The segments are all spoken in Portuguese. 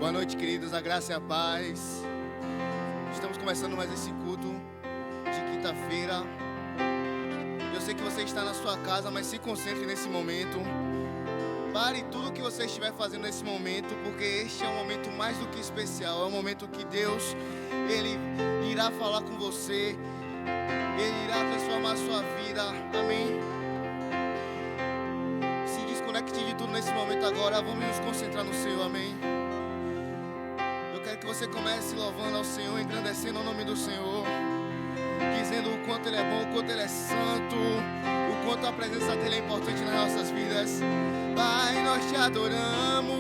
Boa noite, queridos, a graça e a paz. Estamos começando mais esse culto de quinta-feira. Eu sei que você está na sua casa, mas se concentre nesse momento. Pare tudo o que você estiver fazendo nesse momento, porque este é um momento mais do que especial. É um momento que Deus, Ele irá falar com você. Ele irá transformar a sua vida. Amém? Se desconecte de tudo nesse momento agora. Vamos nos concentrar no Senhor. Amém? Eu quero que você comece louvando ao Senhor, engrandecendo o nome do Senhor, dizendo o quanto Ele é bom, o quanto Ele é santo, o quanto a presença dEle é importante nas nossas vidas. Pai, nós te adoramos,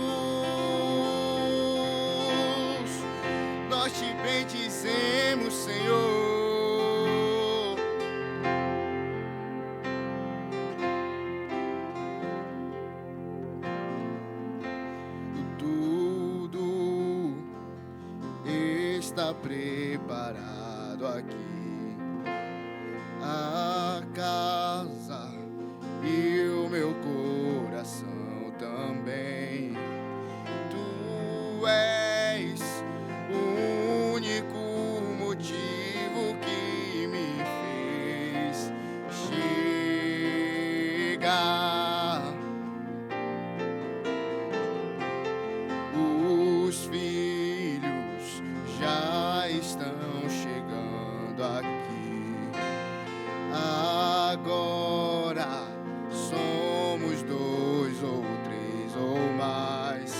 nós te bendizemos, Senhor. Tudo está preparado aqui, a casa e o meu coração também. Tu és o único motivo que me fez chegar. Os filhos já estão chegando aqui. Agora somos 2 ou 3 ou mais.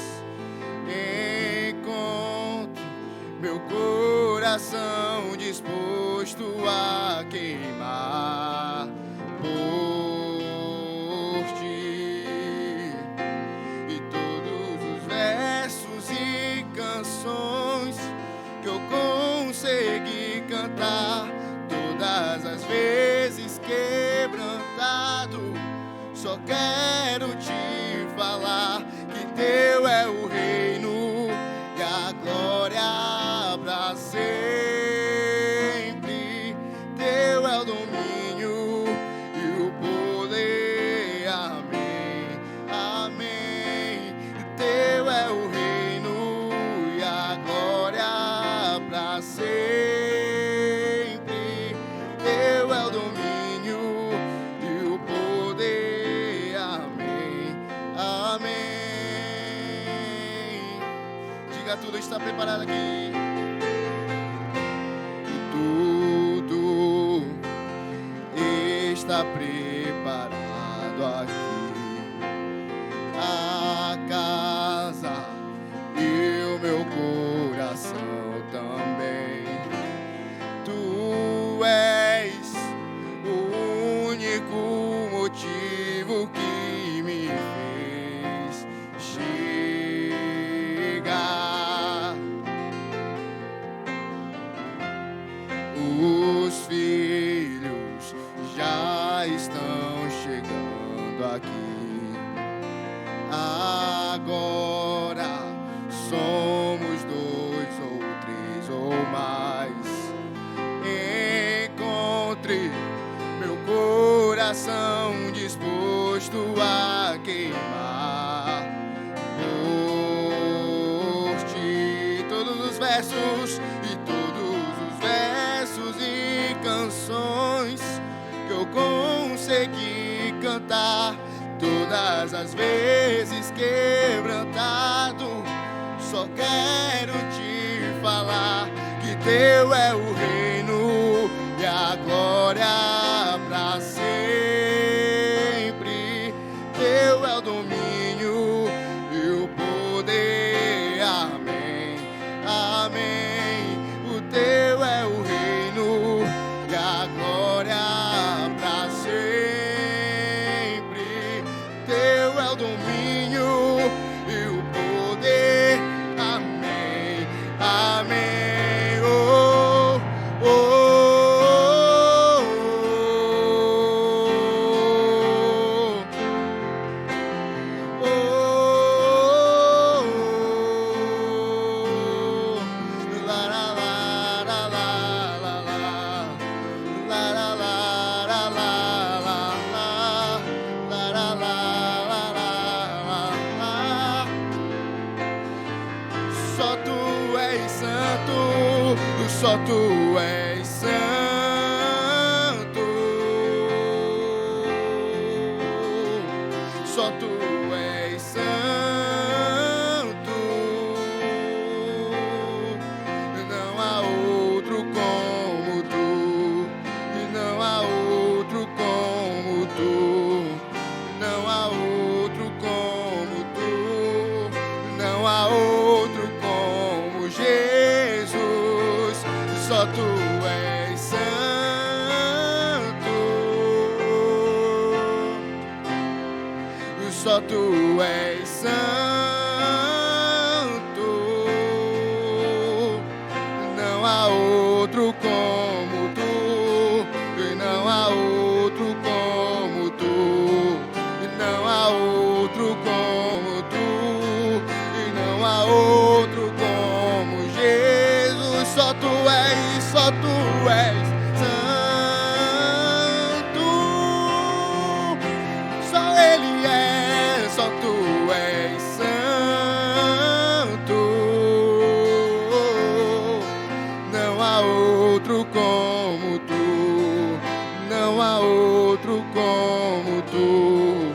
Encontro meu coração disposto a queimar por ti. E todos os versos e canções que eu consegui cantar, todas as vezes quebrantado, só quero te falar que teu é o reino e a glória pra sempre. Teu é o domínio e o poder. Amém, amém. Teu é o reino e a glória pra sempre. Teu é o domínio e o poder. Amém, amém. Diga, tudo está preparado aqui. Tudo está preparado aqui, a casa e o meu coração também. Tu és o único motivo que me fez chegar. Os filhos já estão chegando aqui. Agora somos 2 ou 3 ou mais. Encontre meu coração disposto a queimar por ti. Todos os versos e todos os versos e canções que eu consegui cantar, todas as vezes quebrantado, só quero te falar que teu é o reino e a glória pra sempre. Teu é o domínio e o poder. Amém, amém. O teu é o reino e a glória pra sempre. Teu é o domínio e o poder. Amém, amém. Oh, oh, oh, oh. Só tu és santo, só tu és santo. Só tu és santo. Não há outro como tu. Não há outro como tu. Não há outro como tu. Não há outro como Jesus. Só tu és santo. Só tu és santo. Não há outro como tu. Não há outro como tu. Não há outro como tu. Não há outro como Jesus. Só tu és santo. Só Ele é, só tu és santo. Não há outro como tu. Não há outro como tu.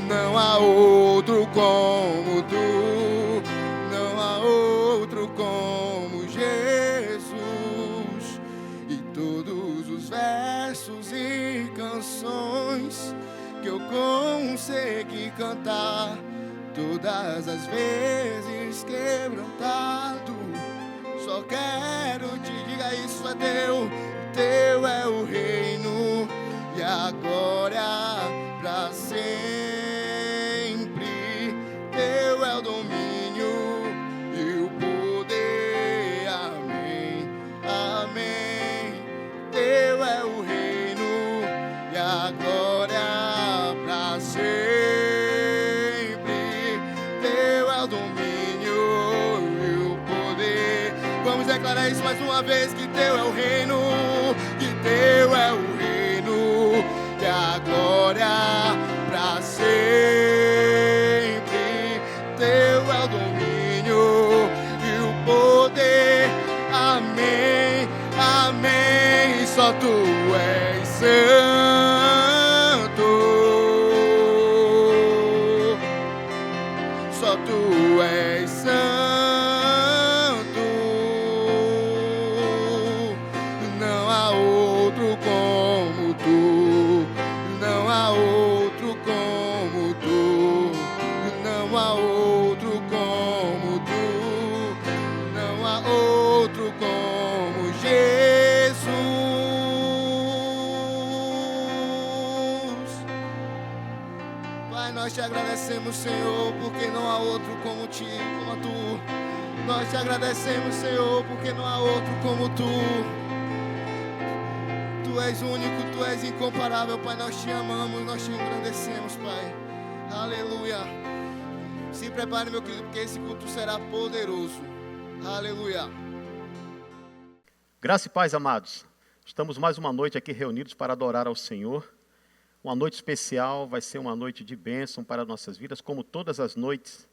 Não há outro como tu. Não há outro como Jesus. E todos os versos e canções que eu consegui cantar, todas as vezes quebrantado, só quero te diga isso é teu é o reino e a glória pra sempre. Teu é o domínio e o poder. Amém, amém. Teu é o reino e a glória pra sempre. Teu é o domínio e o poder. Vamos declarar isso mais uma vez, que teu é o reino, que teu é o reino e a glória pra sempre. Teu é o domínio e o poder. Amém, amém. Só tu és santo. Só tu és santo. Não há outro como tu. Não há outro como tu. Não há outro como tu. Não há outro como Jesus. Pai, nós te agradecemos, Senhor, porque não há outro como tu. Nós te agradecemos, Senhor, porque não há outro como tu. Tu és único, tu és incomparável, Pai. Nós te amamos, nós te engrandecemos, Pai. Aleluia. Se prepare, meu querido, porque esse culto será poderoso. Aleluia. Graça e paz, amados. Estamos mais uma noite aqui reunidos para adorar ao Senhor. Uma noite especial, vai ser uma noite de bênção para nossas vidas, como todas as noites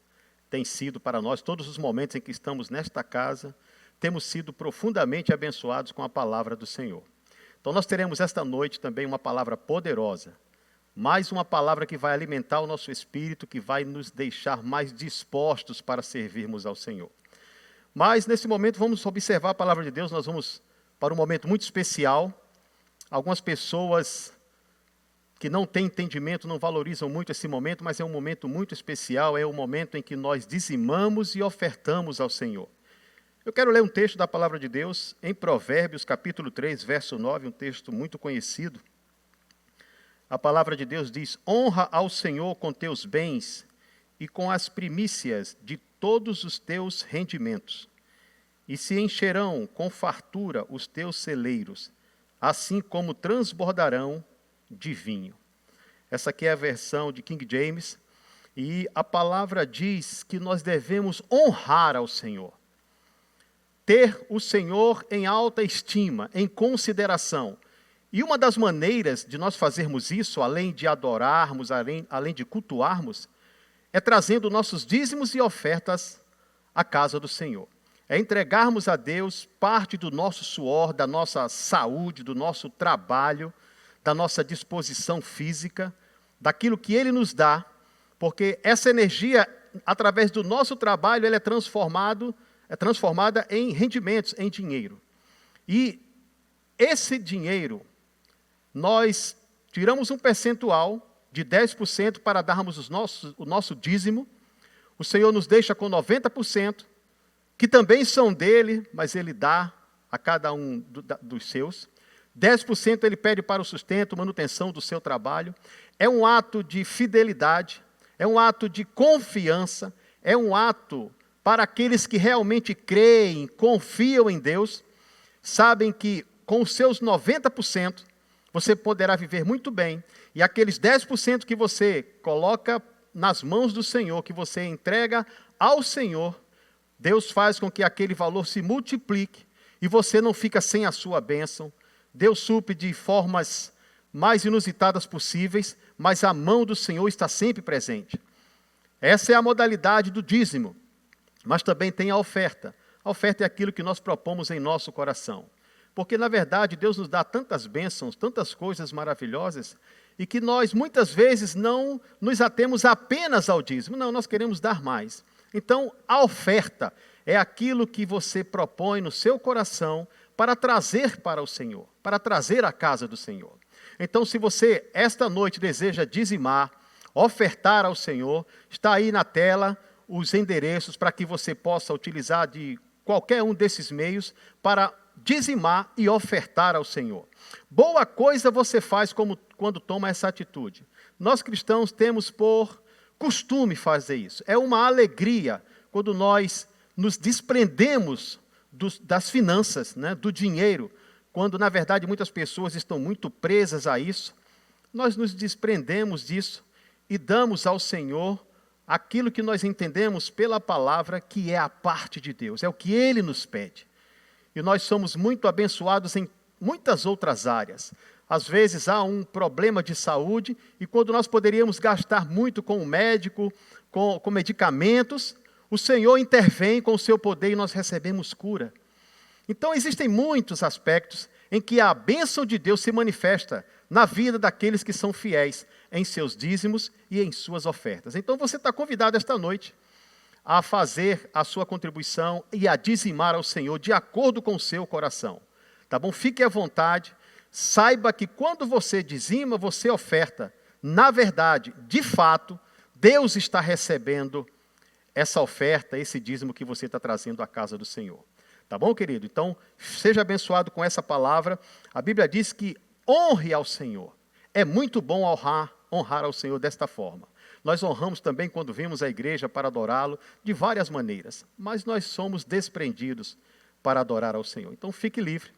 têm sido para nós. Todos os momentos em que estamos nesta casa, temos sido profundamente abençoados com a palavra do Senhor. Então nós teremos esta noite também uma palavra poderosa, mais uma palavra que vai alimentar o nosso espírito, que vai nos deixar mais dispostos para servirmos ao Senhor. Mas nesse momento vamos observar a palavra de Deus, nós vamos para um momento muito especial. Algumas pessoas que não têm entendimento não valorizam muito esse momento, mas é um momento muito especial, é o momento em que nós dizimamos e ofertamos ao Senhor. Eu quero ler um texto da palavra de Deus em Provérbios, capítulo 3, verso 9, um texto muito conhecido. A palavra de Deus diz: honra ao Senhor com teus bens e com as primícias de todos os teus rendimentos, e se encherão com fartura os teus celeiros, assim como transbordarão de vinho. Essa aqui é a versão de King James, e a palavra diz que nós devemos honrar ao Senhor. Ter o Senhor em alta estima, em consideração. E uma das maneiras de nós fazermos isso, além de adorarmos, além de cultuarmos, é trazendo nossos dízimos e ofertas a casa do Senhor. É entregarmos a Deus parte do nosso suor, da nossa saúde, do nosso trabalho, da nossa disposição física, daquilo que Ele nos dá, porque essa energia, através do nosso trabalho, ela é transformada em rendimentos, em dinheiro. E esse dinheiro, nós tiramos um percentual de 10% para darmos o nosso dízimo. O Senhor nos deixa com 90%, que também são dele, mas Ele dá a cada um dos seus. 10% Ele pede para o sustento, manutenção do seu trabalho. É um ato de fidelidade, é um ato de confiança, é um ato para aqueles que realmente creem, confiam em Deus, sabem que com os seus 90% você poderá viver muito bem, e aqueles 10% que você coloca nas mãos do Senhor, que você entrega ao Senhor, Deus faz com que aquele valor se multiplique e você não fica sem a sua bênção. Deus supre de formas mais inusitadas possíveis, mas a mão do Senhor está sempre presente. Essa é a modalidade do dízimo, mas também tem a oferta. A oferta é aquilo que nós propomos em nosso coração. Porque, na verdade, Deus nos dá tantas bênçãos, tantas coisas maravilhosas, e que nós, muitas vezes, não nos atemos apenas ao dízimo. Não, nós queremos dar mais. Então, a oferta é aquilo que você propõe no seu coração para trazer para o Senhor, para trazer à casa do Senhor. Então, se você, esta noite, deseja dizimar, ofertar ao Senhor, está aí na tela os endereços para que você possa utilizar de qualquer um desses meios para dizimar e ofertar ao Senhor. Boa coisa você faz quando toma essa atitude. Nós cristãos temos por costume fazer isso. É uma alegria quando nós nos desprendemos das finanças, né, do dinheiro, quando na verdade muitas pessoas estão muito presas a isso. Nós nos desprendemos disso e damos ao Senhor aquilo que nós entendemos pela palavra que é a parte de Deus, é o que Ele nos pede. E nós somos muito abençoados em muitas outras áreas. Às vezes há um problema de saúde e quando nós poderíamos gastar muito com o médico, com medicamentos, o Senhor intervém com o seu poder e nós recebemos cura. Então existem muitos aspectos em que a bênção de Deus se manifesta na vida daqueles que são fiéis em seus dízimos e em suas ofertas. Então você está convidado esta noite a fazer a sua contribuição e a dizimar ao Senhor de acordo com o seu coração. Tá bom? Fique à vontade. Saiba que quando você dizima, você oferta. Na verdade, de fato, Deus está recebendo essa oferta, esse dízimo que você está trazendo à casa do Senhor. Tá bom, querido? Então, seja abençoado com essa palavra. A Bíblia diz que honre ao Senhor. É muito bom honrar ao Senhor desta forma. Nós honramos também quando vimos a igreja para adorá-lo de várias maneiras, mas nós somos desprendidos para adorar ao Senhor. Então fique livre,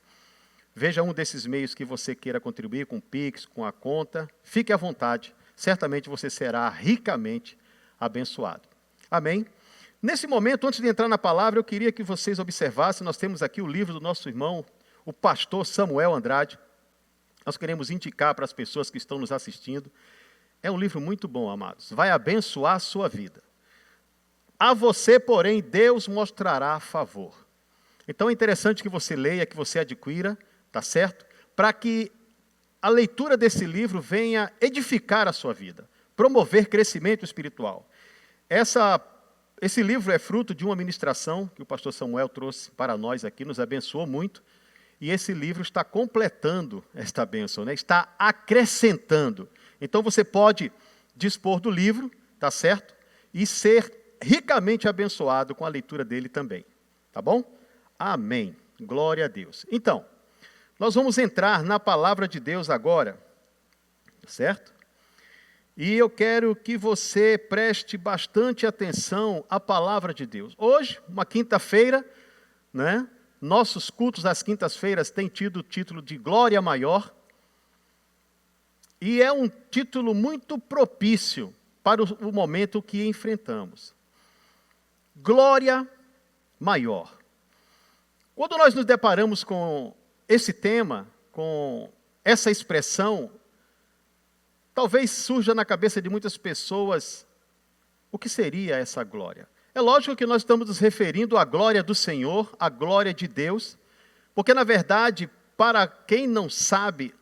veja um desses meios que você queira contribuir, com o Pix, com a conta, fique à vontade, certamente você será ricamente abençoado. Amém? Nesse momento, antes de entrar na palavra, eu queria que vocês observassem, nós temos aqui o livro do nosso irmão, o pastor Samuel Andrade. Nós queremos indicar para as pessoas que estão nos assistindo. É um livro muito bom, amados. Vai abençoar a sua vida. A você, porém, Deus mostrará favor. Então é interessante que você leia, que você adquira, tá certo? Para que a leitura desse livro venha edificar a sua vida, promover crescimento espiritual. Esse livro é fruto de uma ministração que o pastor Samuel trouxe para nós aqui, nos abençoou muito. E esse livro está completando esta bênção, né? Está acrescentando. Então você pode dispor do livro, tá certo? E ser ricamente abençoado com a leitura dele também. Tá bom? Amém. Glória a Deus. Então, nós vamos entrar na palavra de Deus agora, certo? E eu quero que você preste bastante atenção à palavra de Deus. Hoje, uma quinta-feira, né? Nossos cultos das quintas-feiras têm tido o título de Glória Maior. E é um título muito propício para o momento que enfrentamos. Glória Maior. Quando nós nos deparamos com esse tema, com essa expressão, talvez surja na cabeça de muitas pessoas o que seria essa glória. É lógico que nós estamos nos referindo à glória do Senhor, à glória de Deus, porque, na verdade, para quem não sabe,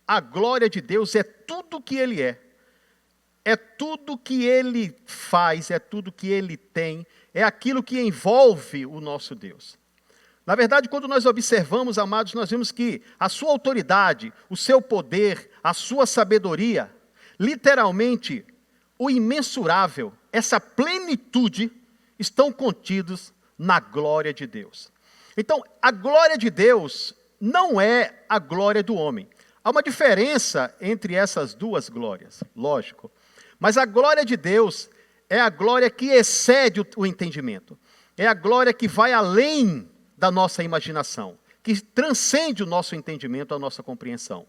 a glória de Deus é tudo que Ele é tudo que Ele faz, é tudo que Ele tem, é aquilo que envolve o nosso Deus. Na verdade, quando nós observamos, amados, nós vemos que a sua autoridade, o seu poder, a sua sabedoria, literalmente, o imensurável, essa plenitude, estão contidos na glória de Deus. Então, a glória de Deus não é a glória do homem. Há uma diferença entre essas duas glórias, lógico. Mas a glória de Deus é a glória que excede o entendimento. É a glória que vai além da nossa imaginação, que transcende o nosso entendimento, a nossa compreensão.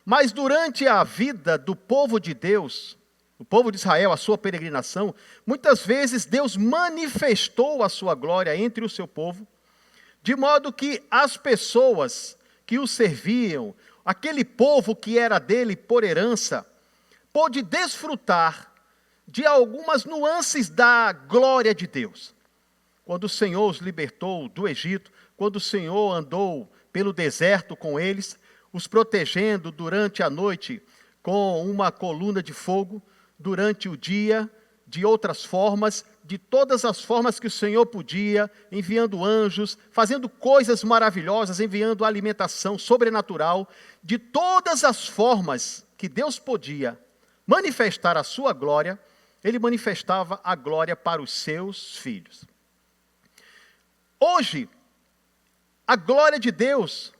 Mas durante a vida do povo de Deus, o povo de Israel, a sua peregrinação, muitas vezes Deus manifestou a sua glória entre o seu povo, de modo que as pessoas que o serviam, aquele povo que era dele por herança, pôde desfrutar de algumas nuances da glória de Deus. Quando o Senhor os libertou do Egito, quando o Senhor andou pelo deserto com eles, os protegendo durante a noite com uma coluna de fogo, durante o dia, de outras formas, de todas as formas que o Senhor podia, enviando anjos, fazendo coisas maravilhosas, enviando alimentação sobrenatural, de todas as formas que Deus podia manifestar a sua glória, Ele manifestava a glória para os seus filhos. Hoje, a glória de Deus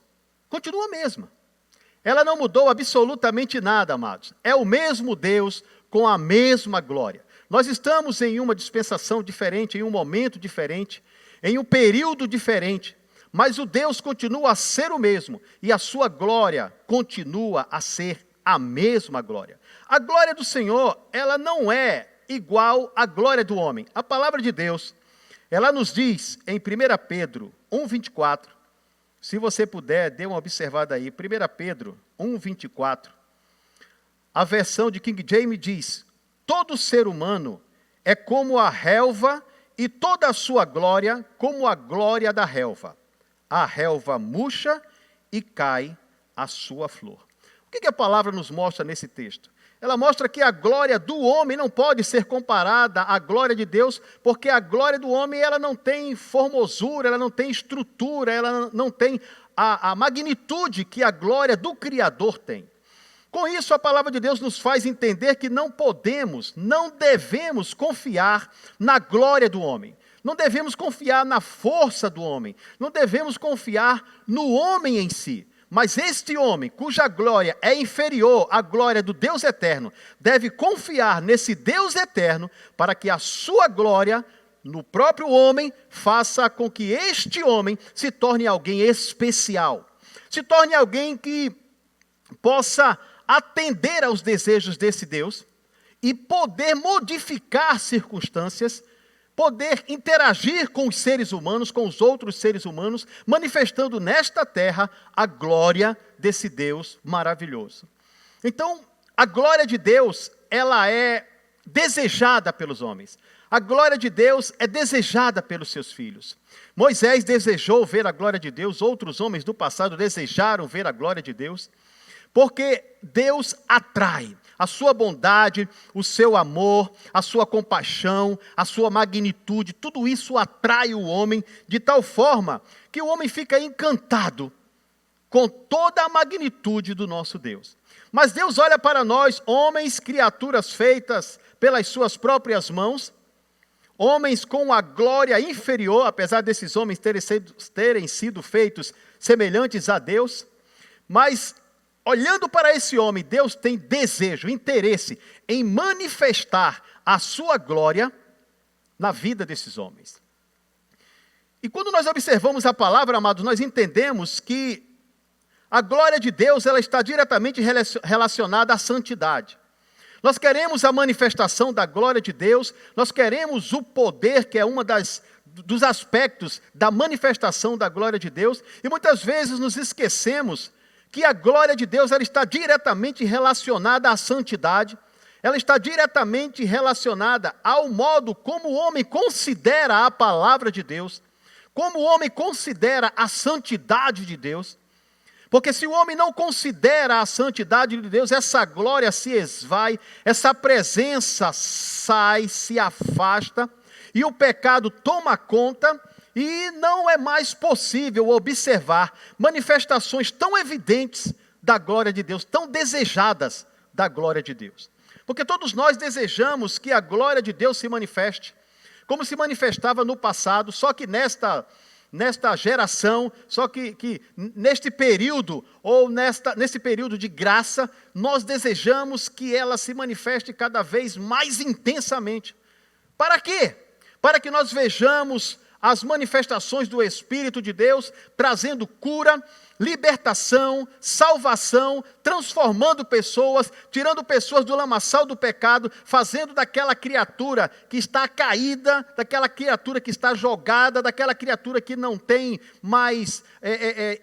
continua a mesma. Ela não mudou absolutamente nada, amados. É o mesmo Deus com a mesma glória. Nós estamos em uma dispensação diferente, em um momento diferente, em um período diferente, mas o Deus continua a ser o mesmo e a sua glória continua a ser a mesma glória. A glória do Senhor, ela não é igual à glória do homem. A palavra de Deus, ela nos diz em 1 Pedro 1,24, se você puder, dê uma observada aí, 1 Pedro 1,24, a versão de King James diz: todo ser humano é como a relva e toda a sua glória como a glória da relva. A relva murcha e cai a sua flor. O que a palavra nos mostra nesse texto? Ela mostra que a glória do homem não pode ser comparada à glória de Deus, porque a glória do homem ela não tem formosura, ela não tem estrutura, ela não tem a magnitude que a glória do Criador tem. Com isso, a palavra de Deus nos faz entender que não podemos, não devemos confiar na glória do homem. Não devemos confiar na força do homem. Não devemos confiar no homem em si. Mas este homem, cuja glória é inferior à glória do Deus eterno, deve confiar nesse Deus eterno para que a sua glória, no próprio homem, faça com que este homem se torne alguém especial. Se torne alguém que possa atender aos desejos desse Deus e poder modificar circunstâncias, poder interagir com os seres humanos, com os outros seres humanos, manifestando nesta terra a glória desse Deus maravilhoso. Então, a glória de Deus, ela é desejada pelos homens. A glória de Deus é desejada pelos seus filhos. Moisés desejou ver a glória de Deus, outros homens do passado desejaram ver a glória de Deus, porque Deus atrai. A sua bondade, o seu amor, a sua compaixão, a sua magnitude, tudo isso atrai o homem de tal forma que o homem fica encantado com toda a magnitude do nosso Deus. Mas Deus olha para nós, homens, criaturas feitas pelas suas próprias mãos, homens com a glória inferior, apesar desses homens terem sido feitos semelhantes a Deus, mas olhando para esse homem, Deus tem desejo, interesse em manifestar a sua glória na vida desses homens. E quando nós observamos a palavra, amados, nós entendemos que a glória de Deus ela está diretamente relacionada à santidade. Nós queremos a manifestação da glória de Deus, nós queremos o poder, que é uma dos aspectos da manifestação da glória de Deus, e muitas vezes nos esquecemos que a glória de Deus ela está diretamente relacionada à santidade, ela está diretamente relacionada ao modo como o homem considera a palavra de Deus, como o homem considera a santidade de Deus. Porque se o homem não considera a santidade de Deus, essa glória se esvai, essa presença sai, se afasta, e o pecado toma conta, e não é mais possível observar manifestações tão evidentes da glória de Deus, tão desejadas da glória de Deus. Porque todos nós desejamos que a glória de Deus se manifeste, como se manifestava no passado, só que nesta geração, só que neste período, ou nesse período de graça, nós desejamos que ela se manifeste cada vez mais intensamente. Para quê? Para que nós vejamos as manifestações do Espírito de Deus, trazendo cura, libertação, salvação, transformando pessoas, tirando pessoas do lamaçal do pecado, fazendo daquela criatura que está caída, daquela criatura que está jogada, daquela criatura que não tem mais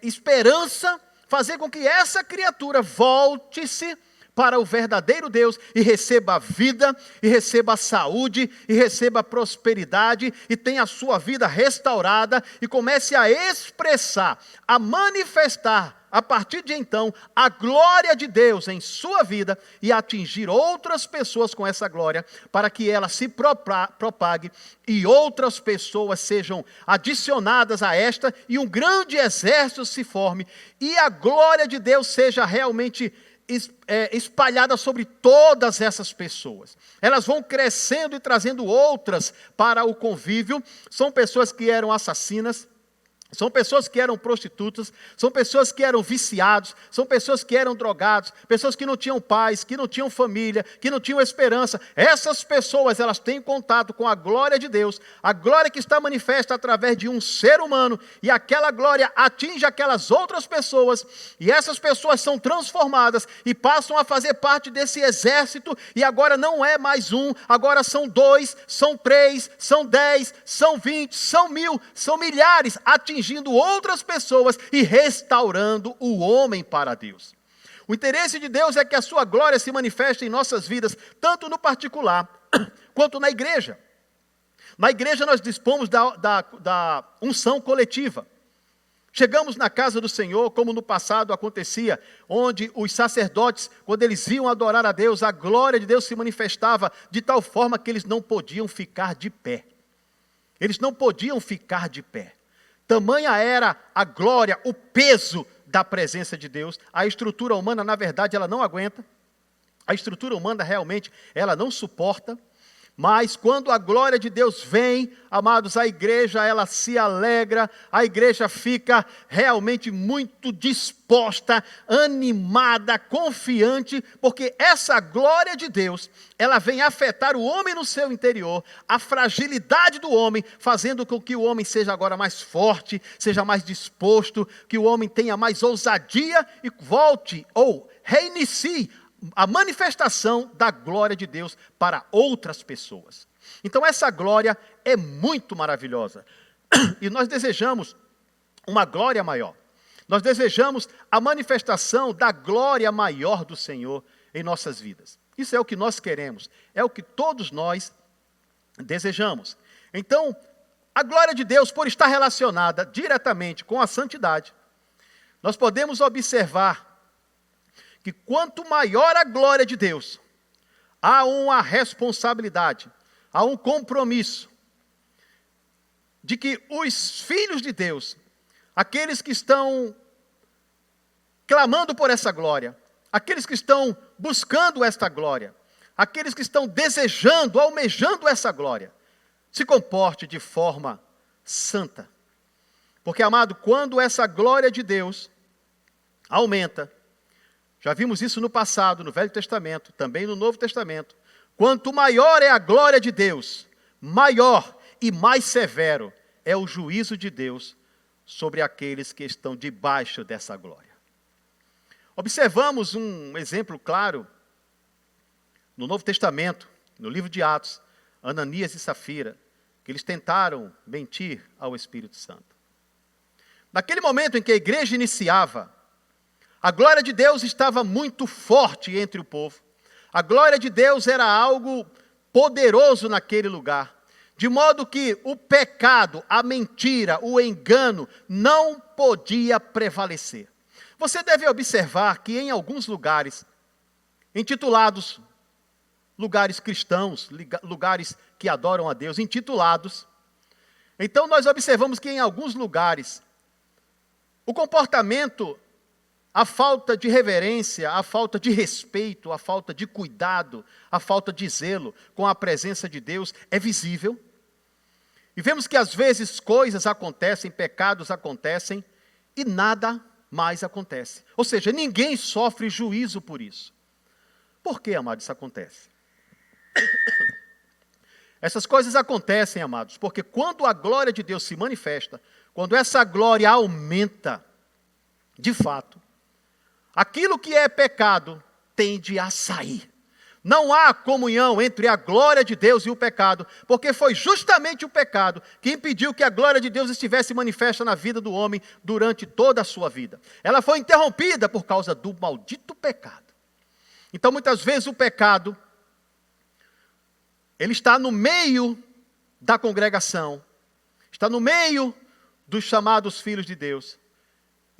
esperança, fazer com que essa criatura volte-se para o verdadeiro Deus e receba a vida, e receba a saúde, e receba a prosperidade, e tenha a sua vida restaurada, e comece a expressar, a manifestar, a partir de então, a glória de Deus em sua vida, e atingir outras pessoas com essa glória, para que ela se propague, e outras pessoas sejam adicionadas a esta, e um grande exército se forme, e a glória de Deus seja realmente espalhada sobre todas essas pessoas. Elas vão crescendo e trazendo outras para o convívio. São pessoas que eram assassinas, são pessoas que eram prostitutas, são pessoas que eram viciados, são pessoas que eram drogados, pessoas que não tinham pais, que não tinham família, que não tinham esperança. Essas pessoas, elas têm contato com a glória de Deus, a glória que está manifesta através de um ser humano, e aquela glória atinge aquelas outras pessoas, e essas pessoas são transformadas e passam a fazer parte desse exército, e agora não é mais um, agora são 2, são 3, são 10, são 20, são 1000, são milhares, atingindo outras pessoas e restaurando o homem para Deus. O interesse de Deus é que a sua glória se manifeste em nossas vidas, tanto no particular, quanto na igreja. Na igreja nós dispomos da unção coletiva. Chegamos na casa do Senhor, como no passado acontecia, onde os sacerdotes, quando eles iam adorar a Deus, a glória de Deus se manifestava de tal forma que eles não podiam ficar de pé. Eles não podiam ficar de pé. Tamanha era a glória, o peso da presença de Deus. A estrutura humana, na verdade, ela não aguenta. A estrutura humana, realmente, ela não suporta. Mas quando a glória de Deus vem, amados, a igreja, ela se alegra, a igreja fica realmente muito disposta, animada, confiante, porque essa glória de Deus, ela vem afetar o homem no seu interior, a fragilidade do homem, fazendo com que o homem seja agora mais forte, seja mais disposto, que o homem tenha mais ousadia e volte ou reinicie a manifestação da glória de Deus para outras pessoas. Então essa glória é muito maravilhosa. E nós desejamos uma glória maior. Nós desejamos a manifestação da glória maior do Senhor em nossas vidas. Isso é o que nós queremos. É o que todos nós desejamos. Então, a glória de Deus, por estar relacionada diretamente com a santidade, nós podemos observar que quanto maior a glória de Deus, há uma responsabilidade, há um compromisso de que os filhos de Deus, aqueles que estão clamando por essa glória, aqueles que estão buscando esta glória, aqueles que estão desejando, almejando essa glória, se comporte de forma santa. Porque, amado, quando essa glória de Deus aumenta, já vimos isso no passado, no Velho Testamento, também no Novo Testamento. Quanto maior é a glória de Deus, maior e mais severo é o juízo de Deus sobre aqueles que estão debaixo dessa glória. Observamos um exemplo claro no Novo Testamento, no livro de Atos, Ananias e Safira, que eles tentaram mentir ao Espírito Santo. Naquele momento em que a igreja iniciava, a glória de Deus estava muito forte entre o povo. A glória de Deus era algo poderoso naquele lugar. De modo que o pecado, a mentira, o engano não podia prevalecer. Você deve observar que em alguns lugares, intitulados lugares cristãos, lugares que adoram a Deus, intitulados, então nós observamos que em alguns lugares, o comportamento, a falta de reverência, a falta de respeito, a falta de cuidado, a falta de zelo com a presença de Deus é visível. E vemos que às vezes coisas acontecem, pecados acontecem e nada mais acontece. Ou seja, ninguém sofre juízo por isso. Por que, amados, isso acontece? Essas coisas acontecem, amados, porque quando a glória de Deus se manifesta, quando essa glória aumenta, de fato, aquilo que é pecado tende a sair. Não há comunhão entre a glória de Deus e o pecado, porque foi justamente o pecado que impediu que a glória de Deus estivesse manifesta na vida do homem durante toda a sua vida. Ela foi interrompida por causa do maldito pecado. Então, muitas vezes o pecado, ele está no meio da congregação, está no meio dos chamados filhos de Deus,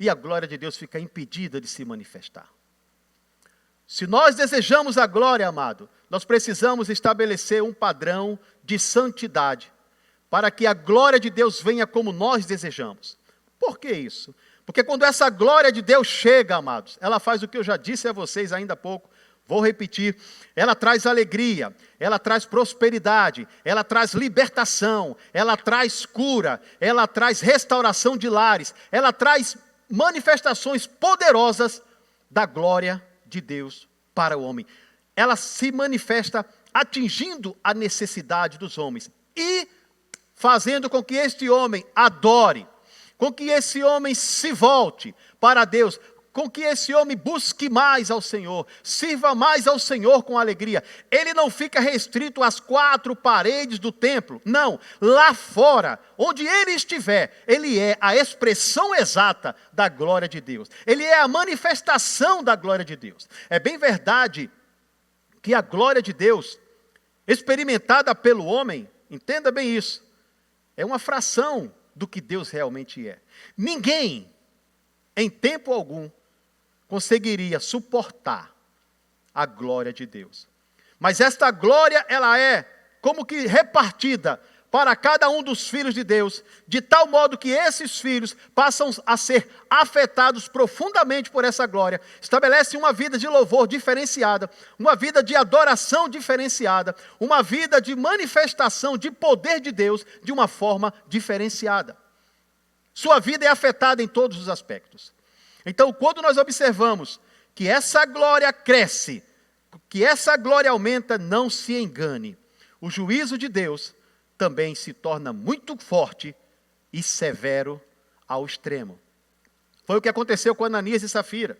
e a glória de Deus fica impedida de se manifestar. Se nós desejamos a glória, amado, nós precisamos estabelecer um padrão de santidade, para que a glória de Deus venha como nós desejamos. Por que isso? Porque quando essa glória de Deus chega, amados, ela faz o que eu já disse a vocês ainda há pouco, vou repetir, ela traz alegria, ela traz prosperidade, ela traz libertação, ela traz cura, ela traz restauração de lares, ela traz manifestações poderosas da glória de Deus para o homem. Ela se manifesta atingindo a necessidade dos homens e fazendo com que este homem adore, com que esse homem se volte para Deus, com que esse homem busque mais ao Senhor, sirva mais ao Senhor com alegria. Ele não fica restrito às 4 paredes do templo, não. Lá fora, onde ele estiver, ele é a expressão exata da glória de Deus. Ele é a manifestação da glória de Deus. É bem verdade que a glória de Deus, experimentada pelo homem, entenda bem isso, é uma fração do que Deus realmente é. Ninguém, em tempo algum, conseguiria suportar a glória de Deus. Mas esta glória, ela é como que repartida para cada um dos filhos de Deus, de tal modo que esses filhos passam a ser afetados profundamente por essa glória, estabelecem uma vida de louvor diferenciada, uma vida de adoração diferenciada, uma vida de manifestação de poder de Deus de uma forma diferenciada. Sua vida é afetada em todos os aspectos. Então, quando nós observamos que essa glória cresce, que essa glória aumenta, não se engane. O juízo de Deus também se torna muito forte e severo ao extremo. Foi o que aconteceu com Ananias e Safira.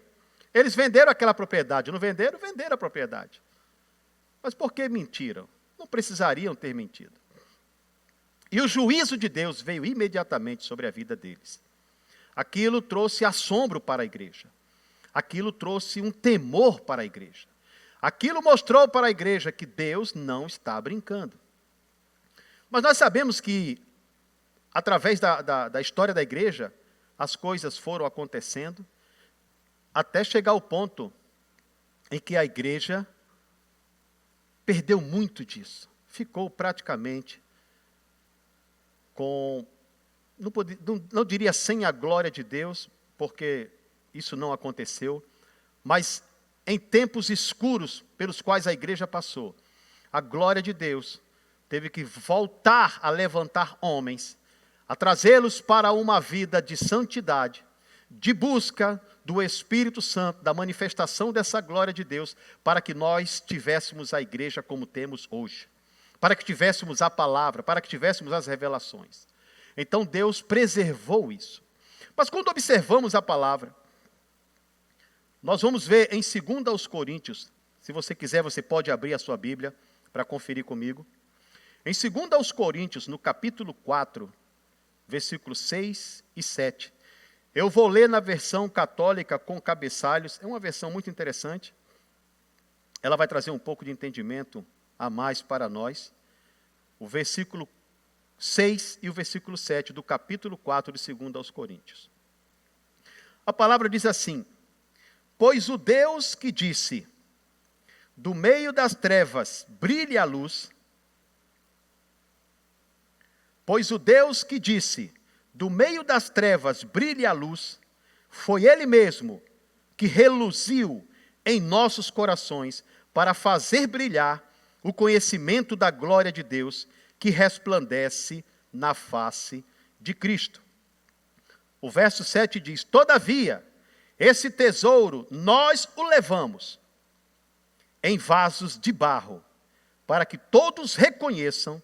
Eles venderam aquela propriedade, não venderam? Venderam a propriedade. Mas por que mentiram? Não precisariam ter mentido. E o juízo de Deus veio imediatamente sobre a vida deles. Aquilo trouxe assombro para a igreja. Aquilo trouxe um temor para a igreja. Aquilo mostrou para a igreja que Deus não está brincando. Mas nós sabemos que, através da história da igreja, as coisas foram acontecendo, até chegar ao ponto em que a igreja perdeu muito disso. Ficou praticamente com... Não diria sem a glória de Deus, porque isso não aconteceu, mas em tempos escuros pelos quais a igreja passou, a glória de Deus teve que voltar a levantar homens, a trazê-los para uma vida de santidade, de busca do Espírito Santo, da manifestação dessa glória de Deus, para que nós tivéssemos a igreja como temos hoje, para que tivéssemos a palavra, para que tivéssemos as revelações. Então Deus preservou isso. Mas quando observamos a palavra, nós vamos ver em 2 Coríntios, se você quiser, você pode abrir a sua Bíblia para conferir comigo. Em 2 Coríntios, no capítulo 4, versículos 6 e 7. Eu vou ler na versão católica com cabeçalhos, é uma versão muito interessante. ela vai trazer um pouco de entendimento a mais para nós. O versículo 6 e o versículo 7 do capítulo 4 de 2 aos Coríntios. A palavra diz assim: pois o Deus que disse, do meio das trevas brilhe a luz, pois o Deus que disse, do meio das trevas brilhe a luz, foi Ele mesmo que reluziu em nossos corações para fazer brilhar o conhecimento da glória de Deus que resplandece na face de Cristo. O verso 7 diz: todavia, esse tesouro nós o levamos em vasos de barro, para que todos reconheçam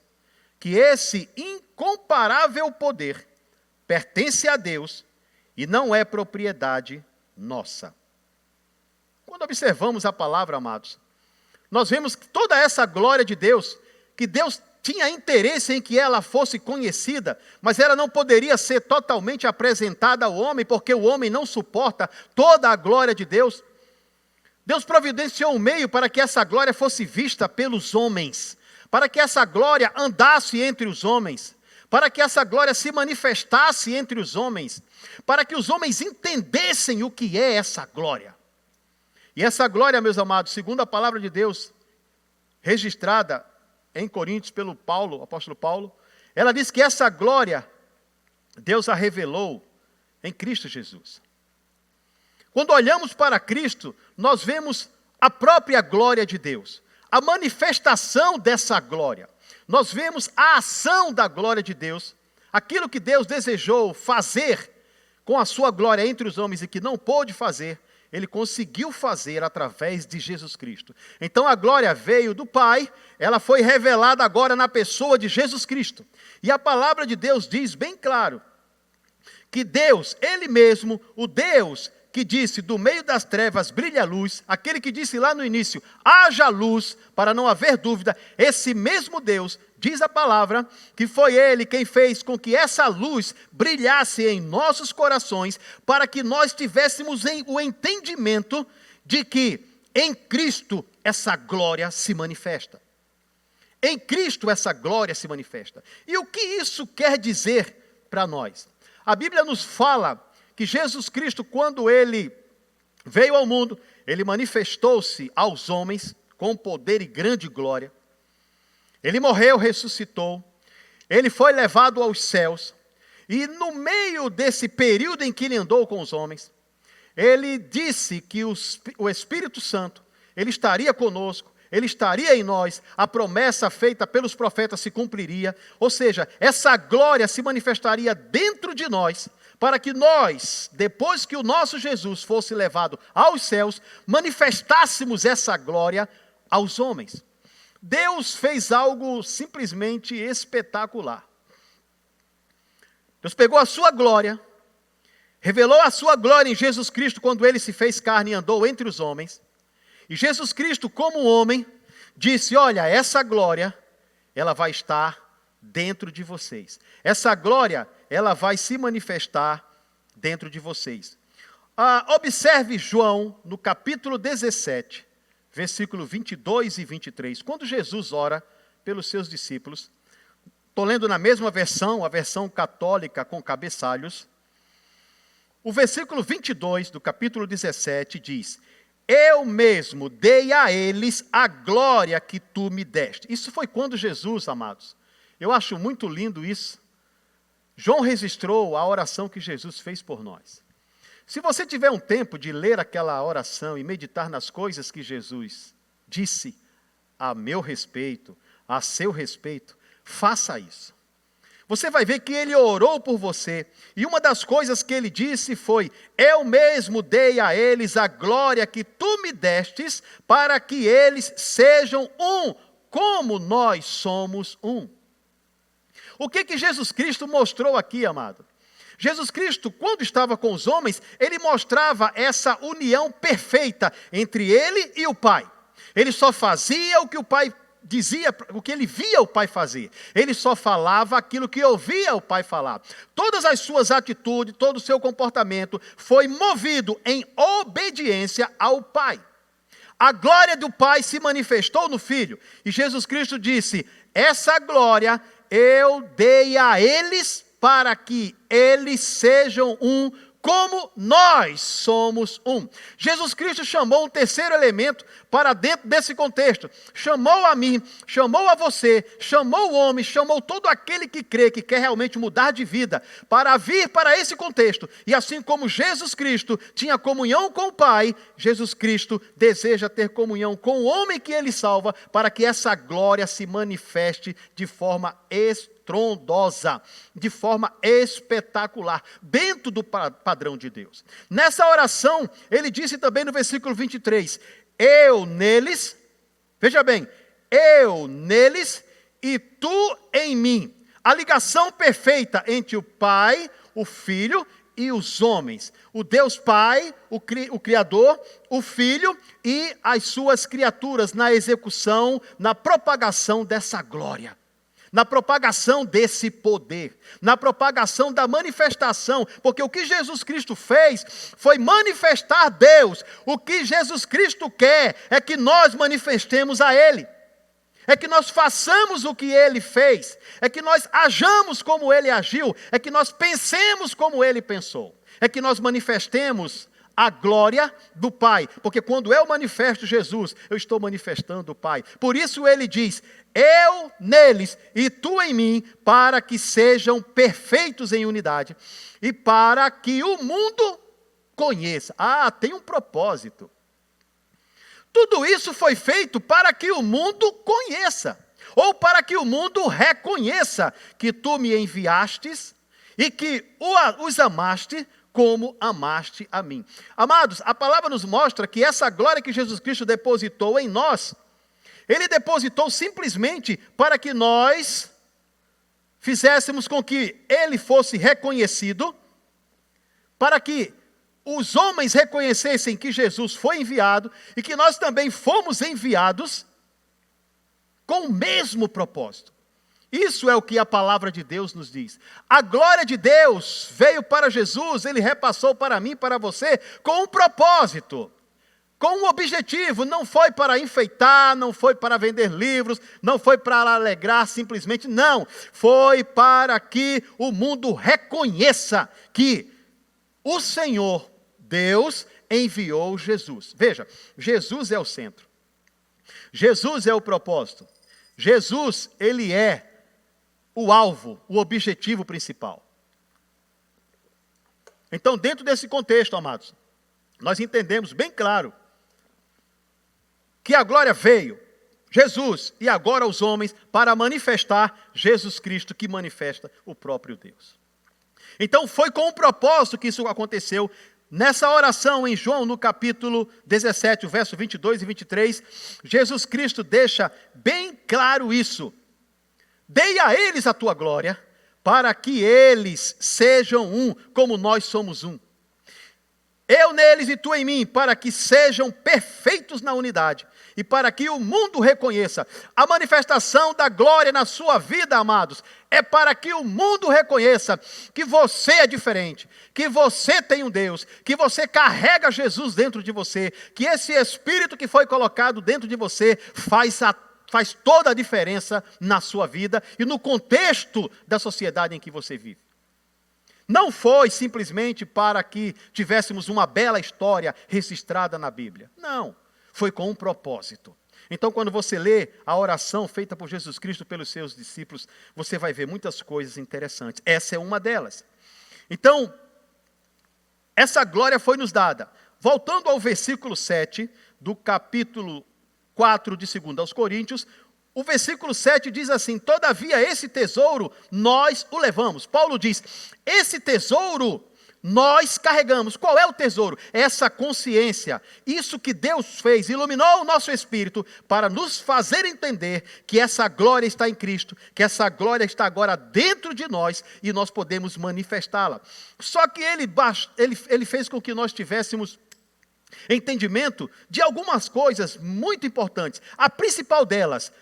que esse incomparável poder pertence a Deus e não é propriedade nossa. Quando observamos a palavra, amados, nós vemos que toda essa glória de Deus, que Deus tinha interesse em que ela fosse conhecida, mas ela não poderia ser totalmente apresentada ao homem, porque o homem não suporta toda a glória de Deus. Deus providenciou um meio para que essa glória fosse vista pelos homens, para que essa glória andasse entre os homens, para que essa glória se manifestasse entre os homens, para que os homens entendessem o que é essa glória. E essa glória, meus amados, segundo a palavra de Deus, registrada em Coríntios pelo Paulo, apóstolo Paulo, ela diz que essa glória, Deus a revelou em Cristo Jesus. Quando olhamos para Cristo, nós vemos a própria glória de Deus, a manifestação dessa glória. Nós vemos a ação da glória de Deus, aquilo que Deus desejou fazer com a sua glória entre os homens e que não pôde fazer, Ele conseguiu fazer através de Jesus Cristo. Então a glória veio do Pai, ela foi revelada agora na pessoa de Jesus Cristo. E a palavra de Deus diz bem claro, que Deus, Ele mesmo, o Deus que disse, do meio das trevas brilha a luz, aquele que disse lá no início, haja luz, para não haver dúvida, esse mesmo Deus, diz a palavra, que foi Ele quem fez com que essa luz brilhasse em nossos corações, para que nós tivéssemos o entendimento de que em Cristo essa glória se manifesta. Em Cristo essa glória se manifesta. E o que isso quer dizer para nós? A Bíblia nos fala que Jesus Cristo, quando Ele veio ao mundo, Ele manifestou-se aos homens com poder e grande glória. Ele morreu, ressuscitou, Ele foi levado aos céus, e no meio desse período em que Ele andou com os homens, Ele disse que o Espírito Santo, Ele estaria conosco, Ele estaria em nós, a promessa feita pelos profetas se cumpriria, ou seja, essa glória se manifestaria dentro de nós, para que nós, depois que o nosso Jesus fosse levado aos céus, manifestássemos essa glória aos homens. Deus fez algo simplesmente espetacular. Deus pegou a sua glória, revelou a sua glória em Jesus Cristo quando Ele se fez carne e andou entre os homens. E Jesus Cristo, como homem, disse, olha, essa glória, ela vai estar dentro de vocês. Essa glória, ela vai se manifestar dentro de vocês. Observe João, no capítulo 17, versículo 22 e 23. Quando Jesus ora pelos seus discípulos, estou lendo na mesma versão, a versão católica com cabeçalhos. O versículo 22 do capítulo 17 diz, eu mesmo dei a eles a glória que tu me deste. Isso foi quando Jesus, amados, eu acho muito lindo isso. João registrou a oração que Jesus fez por nós. Se você tiver um tempo de ler aquela oração e meditar nas coisas que Jesus disse a meu respeito, a seu respeito, faça isso. Você vai ver que Ele orou por você, e uma das coisas que Ele disse foi, eu mesmo dei a eles a glória que tu me destes, para que eles sejam um, como nós somos um. O que Jesus Cristo mostrou aqui, amado? Jesus Cristo, quando estava com os homens, Ele mostrava essa união perfeita entre Ele e o Pai. Ele só fazia o que o Pai dizia, o que Ele via o Pai fazer. Ele só falava aquilo que ouvia o Pai falar. Todas as suas atitudes, todo o seu comportamento foi movido em obediência ao Pai. a glória do Pai se manifestou no Filho. E Jesus Cristo disse: essa glória eu dei a eles para que eles sejam um como nós somos um. Jesus Cristo chamou um terceiro elemento para dentro desse contexto. Chamou a mim, chamou a você, chamou o homem, chamou todo aquele que crê, que quer realmente mudar de vida, para vir para esse contexto. E assim como Jesus Cristo tinha comunhão com o Pai, Jesus Cristo deseja ter comunhão com o homem que ele salva, para que essa glória se manifeste de forma estrondosa, de forma espetacular, dentro do padrão de Deus. Nessa oração, ele disse também no versículo 23, eu neles, veja bem, eu neles e tu em mim. A ligação perfeita entre o Pai, o Filho e os homens. O Deus Pai, o Criador, o Filho e as suas criaturas na execução, na propagação dessa glória. Na propagação desse poder, na propagação da manifestação, porque o que Jesus Cristo fez foi manifestar Deus. O que Jesus Cristo quer é que nós manifestemos a Ele, é que nós façamos o que Ele fez, é que nós hajamos como Ele agiu, é que nós pensemos como Ele pensou, é que nós manifestemos a glória do Pai, porque quando eu manifesto Jesus, eu estou manifestando o Pai. Por isso ele diz, eu neles e tu em mim, para que sejam perfeitos em unidade e para que o mundo conheça. Tem um propósito. Tudo isso foi feito para que o mundo conheça, ou para que o mundo reconheça que tu me enviastes e que os amaste como amaste a mim. Amados, a palavra nos mostra que essa glória que Jesus Cristo depositou em nós, Ele depositou simplesmente para que nós fizéssemos com que Ele fosse reconhecido, para que os homens reconhecessem que Jesus foi enviado e que nós também fomos enviados com o mesmo propósito. Isso é o que a palavra de Deus nos diz. A glória de Deus veio para Jesus, Ele repassou para mim, para você, com um propósito, com um objetivo. Não foi para enfeitar, não foi para vender livros, não foi para alegrar simplesmente, não. Foi para que o mundo reconheça que o Senhor, Deus, enviou Jesus. Veja, Jesus é o centro. Jesus é o propósito. Jesus, Ele é o alvo, o objetivo principal. Então, dentro desse contexto, amados, nós entendemos bem claro que a glória veio, Jesus, e agora os homens, para manifestar Jesus Cristo, que manifesta o próprio Deus. Então, foi com um propósito que isso aconteceu. Nessa oração em João, no capítulo 17, o verso 22 e 23, Jesus Cristo deixa bem claro isso. Dei a eles a tua glória, para que eles sejam um, como nós somos um. Eu neles e tu em mim, para que sejam perfeitos na unidade, e para que o mundo reconheça. A manifestação da glória na sua vida, amados, é para que o mundo reconheça que você é diferente, que você tem um Deus, que você carrega Jesus dentro de você, que esse Espírito que foi colocado dentro de você faz toda a diferença na sua vida e no contexto da sociedade em que você vive. Não foi simplesmente para que tivéssemos uma bela história registrada na Bíblia. Não, foi com um propósito. Então, quando você lê a oração feita por Jesus Cristo pelos seus discípulos, você vai ver muitas coisas interessantes. Essa é uma delas. Então, essa glória foi nos dada. Voltando ao versículo 7 do capítulo 4 de 2 aos Coríntios, o versículo 7 diz assim, todavia esse tesouro nós o levamos. Paulo diz, esse tesouro nós carregamos. Qual é o tesouro? Essa consciência, isso que Deus fez, iluminou o nosso espírito para nos fazer entender que essa glória está em Cristo, que essa glória está agora dentro de nós e nós podemos manifestá-la. Só que ele fez com que nós tivéssemos entendimento de algumas coisas muito importantes. A principal delas,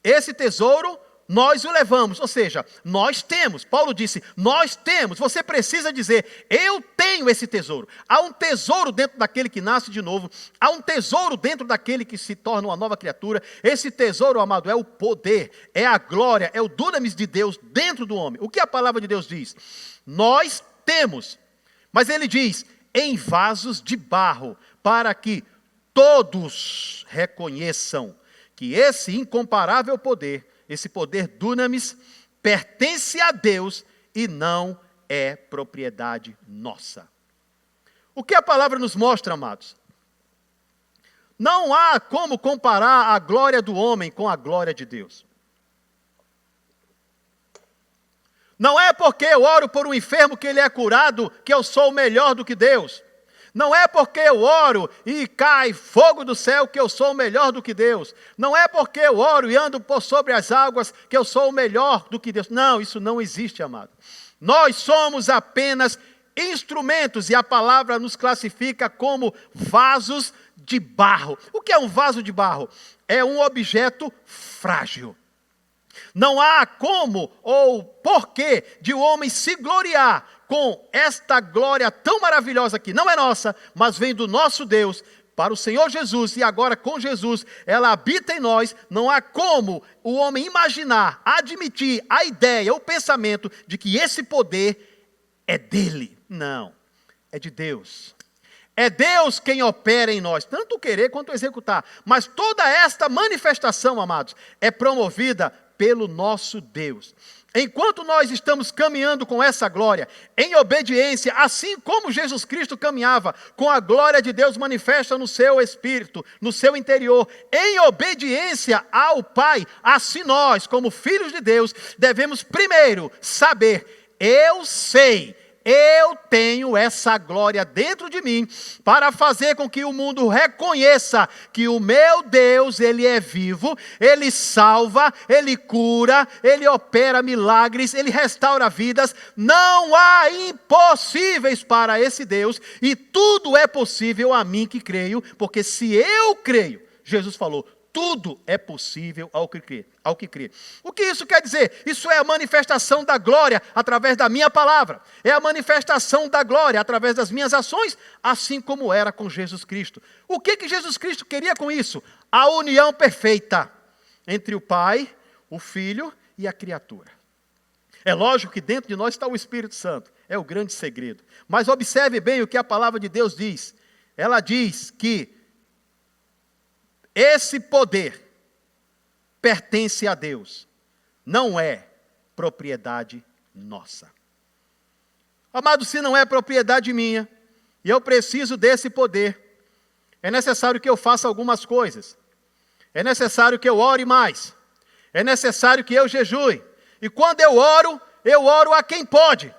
esse tesouro nós o levamos, ou seja, nós temos. Paulo disse, nós temos. Você precisa dizer, eu tenho esse tesouro. Há um tesouro dentro daquele que nasce de novo. Há um tesouro dentro daquele que se torna uma nova criatura. Esse tesouro, amado, é o poder, é a glória, é o dunamis de Deus dentro do homem. O que a palavra de Deus diz? Nós temos. Mas ele diz, em vasos de barro, para que todos reconheçam que esse incomparável poder, esse poder dunamis, pertence a Deus e não é propriedade nossa. O que a palavra nos mostra, amados? Não há como comparar a glória do homem com a glória de Deus. Não é porque eu oro por um enfermo que ele é curado que eu sou melhor do que Deus. Não é porque eu oro e cai fogo do céu que eu sou melhor do que Deus. Não é porque eu oro e ando por sobre as águas que eu sou melhor do que Deus. Não, isso não existe, amado. Nós somos apenas instrumentos e a palavra nos classifica como vasos de barro. O que é um vaso de barro? É um objeto frágil. Não há como ou porquê de o homem se gloriar com esta glória tão maravilhosa que não é nossa, mas vem do nosso Deus, para o Senhor Jesus, e agora com Jesus, ela habita em nós. Não há como o homem imaginar, admitir a ideia, o pensamento de que esse poder é dele. Não, é de Deus. É Deus quem opera em nós, tanto o querer quanto o executar. Mas toda esta manifestação, amados, é promovida pelo nosso Deus. Enquanto nós estamos caminhando com essa glória, em obediência, assim como Jesus Cristo caminhava com a glória de Deus manifesta no seu espírito, no seu interior, em obediência ao Pai, assim nós, como filhos de Deus, devemos primeiro saber, eu sei, eu tenho essa glória dentro de mim para fazer com que o mundo reconheça que o meu Deus, Ele é vivo, Ele salva, Ele cura, Ele opera milagres, Ele restaura vidas. Não há impossíveis para esse Deus e tudo é possível a mim que creio, porque se eu creio, Jesus falou, tudo é possível ao que crê. O que isso quer dizer? Isso é a manifestação da glória através da minha palavra. É a manifestação da glória através das minhas ações, assim como era com Jesus Cristo. O que Jesus Cristo queria com isso? A união perfeita entre o Pai, o Filho e a criatura. É lógico que dentro de nós está o Espírito Santo. É o grande segredo. Mas observe bem o que a palavra de Deus diz. Ela diz que esse poder pertence a Deus, não é propriedade nossa. Amado, se não é propriedade minha, e eu preciso desse poder, é necessário que eu faça algumas coisas. É necessário que eu ore mais. É necessário que eu jejue. E quando eu oro a quem pode.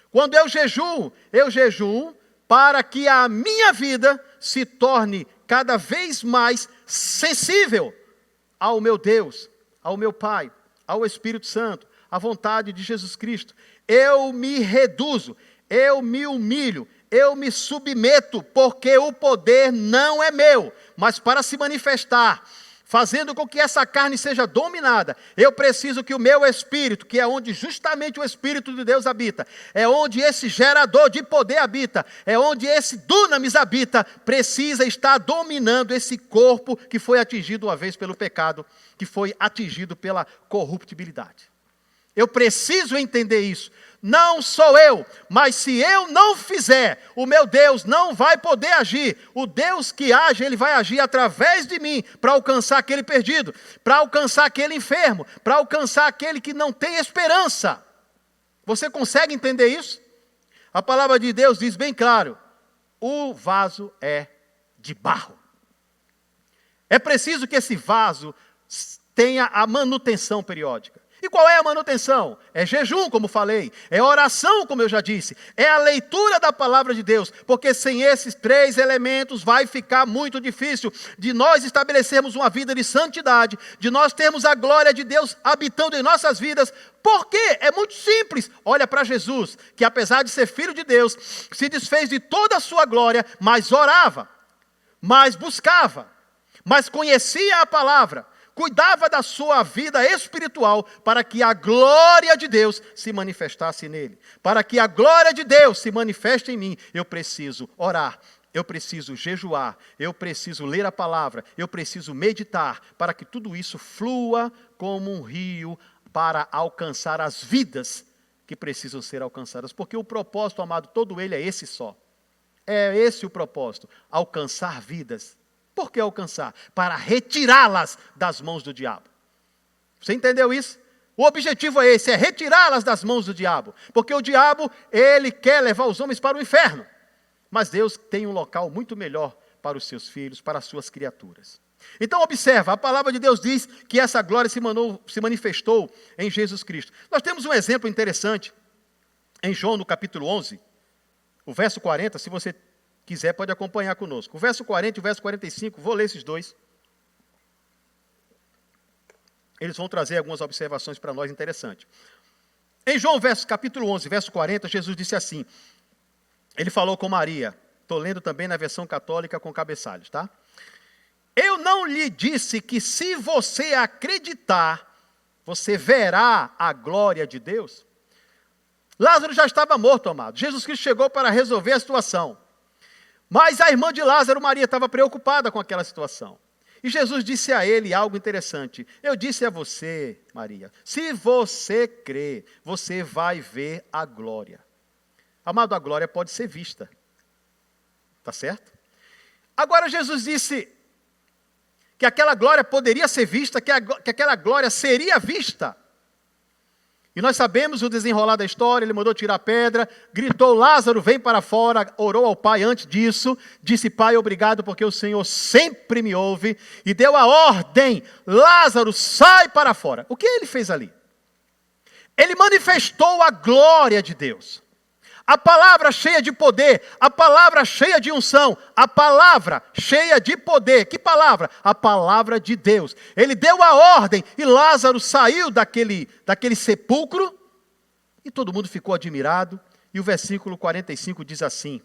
Quando eu jejuo para que a minha vida se torne cada vez mais sensível ao meu Deus, ao meu Pai, ao Espírito Santo, à vontade de Jesus Cristo. Eu me reduzo, eu me humilho, eu me submeto, porque o poder não é meu, mas para se manifestar, fazendo com que essa carne seja dominada, eu preciso que o meu espírito, que é onde justamente o Espírito de Deus habita, é onde esse gerador de poder habita, é onde esse dunamis habita, precisa estar dominando esse corpo que foi atingido uma vez pelo pecado, que foi atingido pela corruptibilidade. Eu preciso entender isso. Não sou eu, mas se eu não fizer, o meu Deus não vai poder agir. O Deus que age, Ele vai agir através de mim para alcançar aquele perdido, para alcançar aquele enfermo, para alcançar aquele que não tem esperança. Você consegue entender isso? A palavra de Deus diz bem claro, o vaso é de barro. É preciso que esse vaso tenha a manutenção periódica. E qual é a manutenção? É jejum, como falei. É oração, como eu já disse. É a leitura da palavra de Deus. Porque sem esses 3 elementos vai ficar muito difícil de nós estabelecermos uma vida de santidade, de nós termos a glória de Deus habitando em nossas vidas. Por quê? É muito simples. Olha para Jesus, que apesar de ser filho de Deus, se desfez de toda a sua glória, mas orava, mas buscava, mas conhecia a palavra. cuidava da sua vida espiritual para que a glória de Deus se manifestasse nele. Para que a glória de Deus se manifeste em mim, eu preciso orar, eu preciso jejuar, eu preciso ler a palavra, eu preciso meditar, para que tudo isso flua como um rio para alcançar as vidas que precisam ser alcançadas. Porque o propósito, amado, todo ele é esse só. É esse o propósito, alcançar vidas. Por que alcançar? Para retirá-las das mãos do diabo. Você entendeu isso? O objetivo é esse, é retirá-las das mãos do diabo. Porque o diabo, ele quer levar os homens para o inferno. Mas Deus tem um local muito melhor para os seus filhos, para as suas criaturas. Então observa, a palavra de Deus diz que essa glória se manifestou em Jesus Cristo. Nós temos um exemplo interessante em João no capítulo 11, o verso 40, se você quiser pode acompanhar conosco. O verso 40 e o verso 45, vou ler esses dois. Eles vão trazer algumas observações para nós interessantes. Em João capítulo 11, verso 40, Jesus disse assim, ele falou com Maria, estou lendo também na versão católica com cabeçalhos, tá? Eu não lhe disse que se você acreditar, você verá a glória de Deus? Lázaro já estava morto, amado. Jesus Cristo chegou para resolver a situação. Mas a irmã de Lázaro, Maria, estava preocupada com aquela situação. E Jesus disse a ele algo interessante. Eu disse a você, Maria, se você crer, você vai ver a glória. Amado, a glória pode ser vista. Tá certo? Agora Jesus disse que aquela glória poderia ser vista, que aquela glória seria vista. E nós sabemos o desenrolar da história, ele mandou tirar a pedra, gritou, Lázaro, vem para fora, orou ao Pai antes disso, disse, Pai, obrigado porque o Senhor sempre me ouve, e deu a ordem, Lázaro, sai para fora. O que ele fez ali? Ele manifestou a glória de Deus. A palavra cheia de poder, a palavra cheia de unção, a palavra cheia de poder. Que palavra? A palavra de Deus. Ele deu a ordem e Lázaro saiu daquele sepulcro e todo mundo ficou admirado. E o versículo 45 diz assim,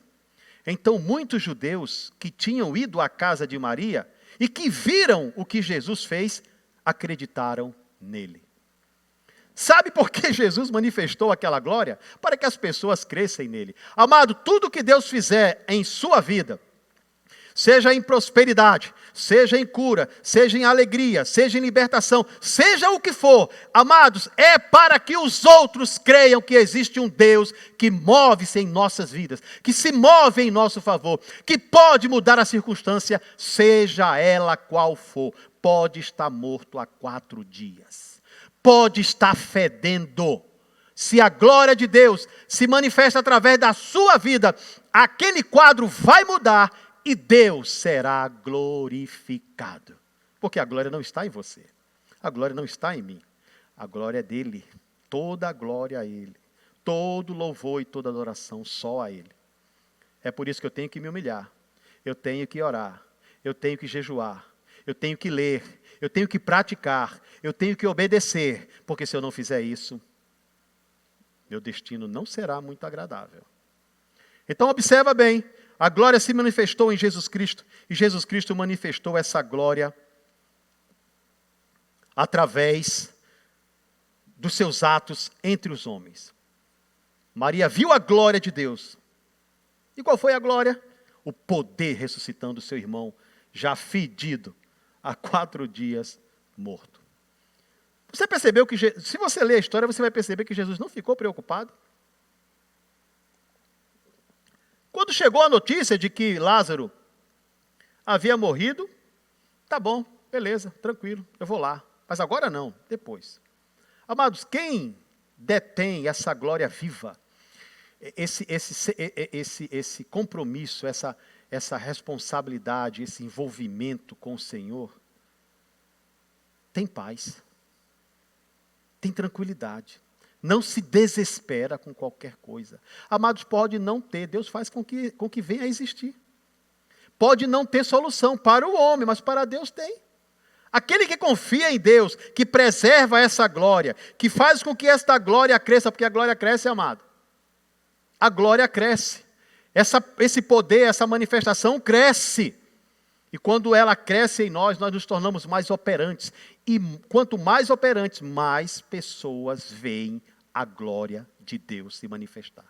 então muitos judeus que tinham ido à casa de Maria e que viram o que Jesus fez, acreditaram nele. Sabe por que Jesus manifestou aquela glória? Para que as pessoas crescem nele. Amado, tudo que Deus fizer em sua vida, seja em prosperidade, seja em cura, seja em alegria, seja em libertação, seja o que for, amados, é para que os outros creiam que existe um Deus que move-se em nossas vidas, que se move em nosso favor, que pode mudar a circunstância, seja ela qual for. Pode estar morto há 4 dias. Pode estar fedendo. Se a glória de Deus se manifesta através da sua vida, aquele quadro vai mudar e Deus será glorificado. Porque a glória não está em você. A glória não está em mim. A glória é dele. Toda a glória a ele. Todo louvor e toda adoração só a ele. É por isso que eu tenho que me humilhar. Eu tenho que orar. Eu tenho que jejuar. Eu tenho que ler. Eu tenho que praticar. Eu tenho que obedecer. Porque se eu não fizer isso, meu destino não será muito agradável. Então observa bem. A glória se manifestou em Jesus Cristo. E Jesus Cristo manifestou essa glória através dos seus atos entre os homens. Maria viu a glória de Deus. E qual foi a glória? O poder ressuscitando seu irmão, já fedido, há 4 dias morto. Você percebeu que, se você ler a história, você vai perceber que Jesus não ficou preocupado? Quando chegou a notícia de que Lázaro havia morrido, tá bom, beleza, tranquilo, eu vou lá. Mas agora não, depois. Amados, quem detém essa glória viva, esse compromisso, essa responsabilidade, esse envolvimento com o Senhor, tem paz, tem tranquilidade, não se desespera com qualquer coisa. Amados, pode não ter, Deus faz com que venha a existir. Pode não ter solução para o homem, mas para Deus tem. Aquele que confia em Deus, que preserva essa glória, que faz com que esta glória cresça, porque a glória cresce, amado. A glória cresce. Esse poder, essa manifestação cresce. E quando ela cresce em nós, nós nos tornamos mais operantes. E quanto mais operantes, mais pessoas veem a glória de Deus se manifestar.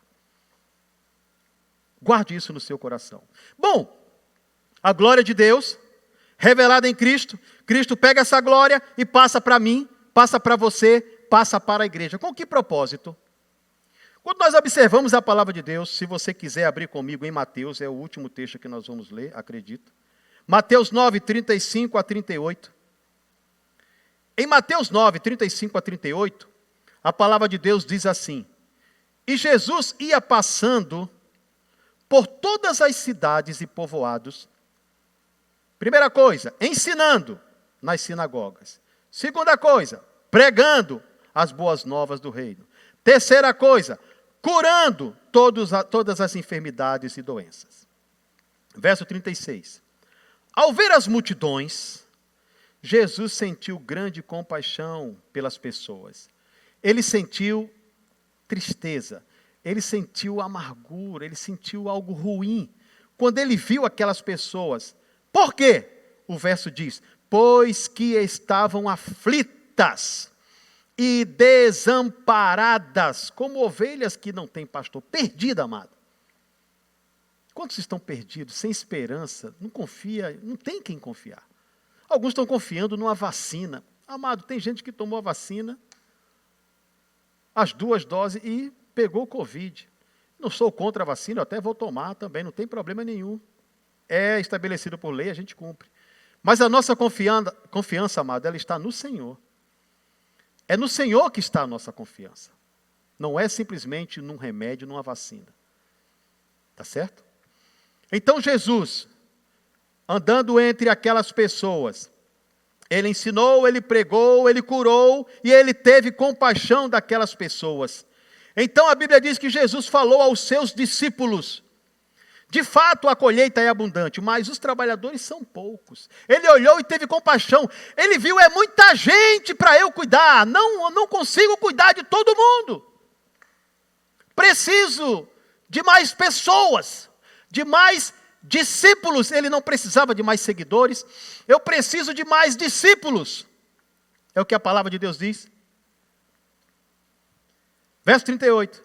Guarde isso no seu coração. Bom, a glória de Deus, revelada em Cristo, Cristo pega essa glória e passa para mim, passa para você, passa para a igreja. Com que propósito? Quando nós observamos a palavra de Deus, se você quiser abrir comigo em Mateus, é o último texto que nós vamos ler, acredito. Mateus 9, 35 a 38. Em Mateus 9, 35 a 38, a palavra de Deus diz assim: E Jesus ia passando por todas as cidades e povoados. Primeira coisa, ensinando nas sinagogas. Segunda coisa, pregando as boas novas do reino. Terceira coisa, curando todas as enfermidades e doenças. Verso 36. Ao ver as multidões, Jesus sentiu grande compaixão pelas pessoas. Ele sentiu tristeza, ele sentiu amargura, ele sentiu algo ruim. Quando ele viu aquelas pessoas. Por quê? O verso diz, pois que estavam aflitas e desamparadas, como ovelhas que não têm pastor. Perdida, amado. Quantos estão perdidos, sem esperança, não confia, não tem quem confiar. Alguns estão confiando numa vacina. Amado, tem gente que tomou a vacina, as 2 doses e pegou o Covid. Não sou contra a vacina, eu até vou tomar também, não tem problema nenhum. É estabelecido por lei, a gente cumpre. Mas a nossa confiança, amado, ela está no Senhor. É no Senhor que está a nossa confiança. Não é simplesmente num remédio, numa vacina. Tá certo? Então Jesus, andando entre aquelas pessoas, ele ensinou, ele pregou, ele curou e ele teve compaixão daquelas pessoas. Então a Bíblia diz que Jesus falou aos seus discípulos: de fato a colheita é abundante, mas os trabalhadores são poucos. Ele olhou e teve compaixão. Ele viu, é muita gente para eu cuidar. Não consigo cuidar de todo mundo. Preciso de mais pessoas, de mais discípulos. Ele não precisava de mais seguidores. Eu preciso de mais discípulos. É o que a palavra de Deus diz. Verso 38.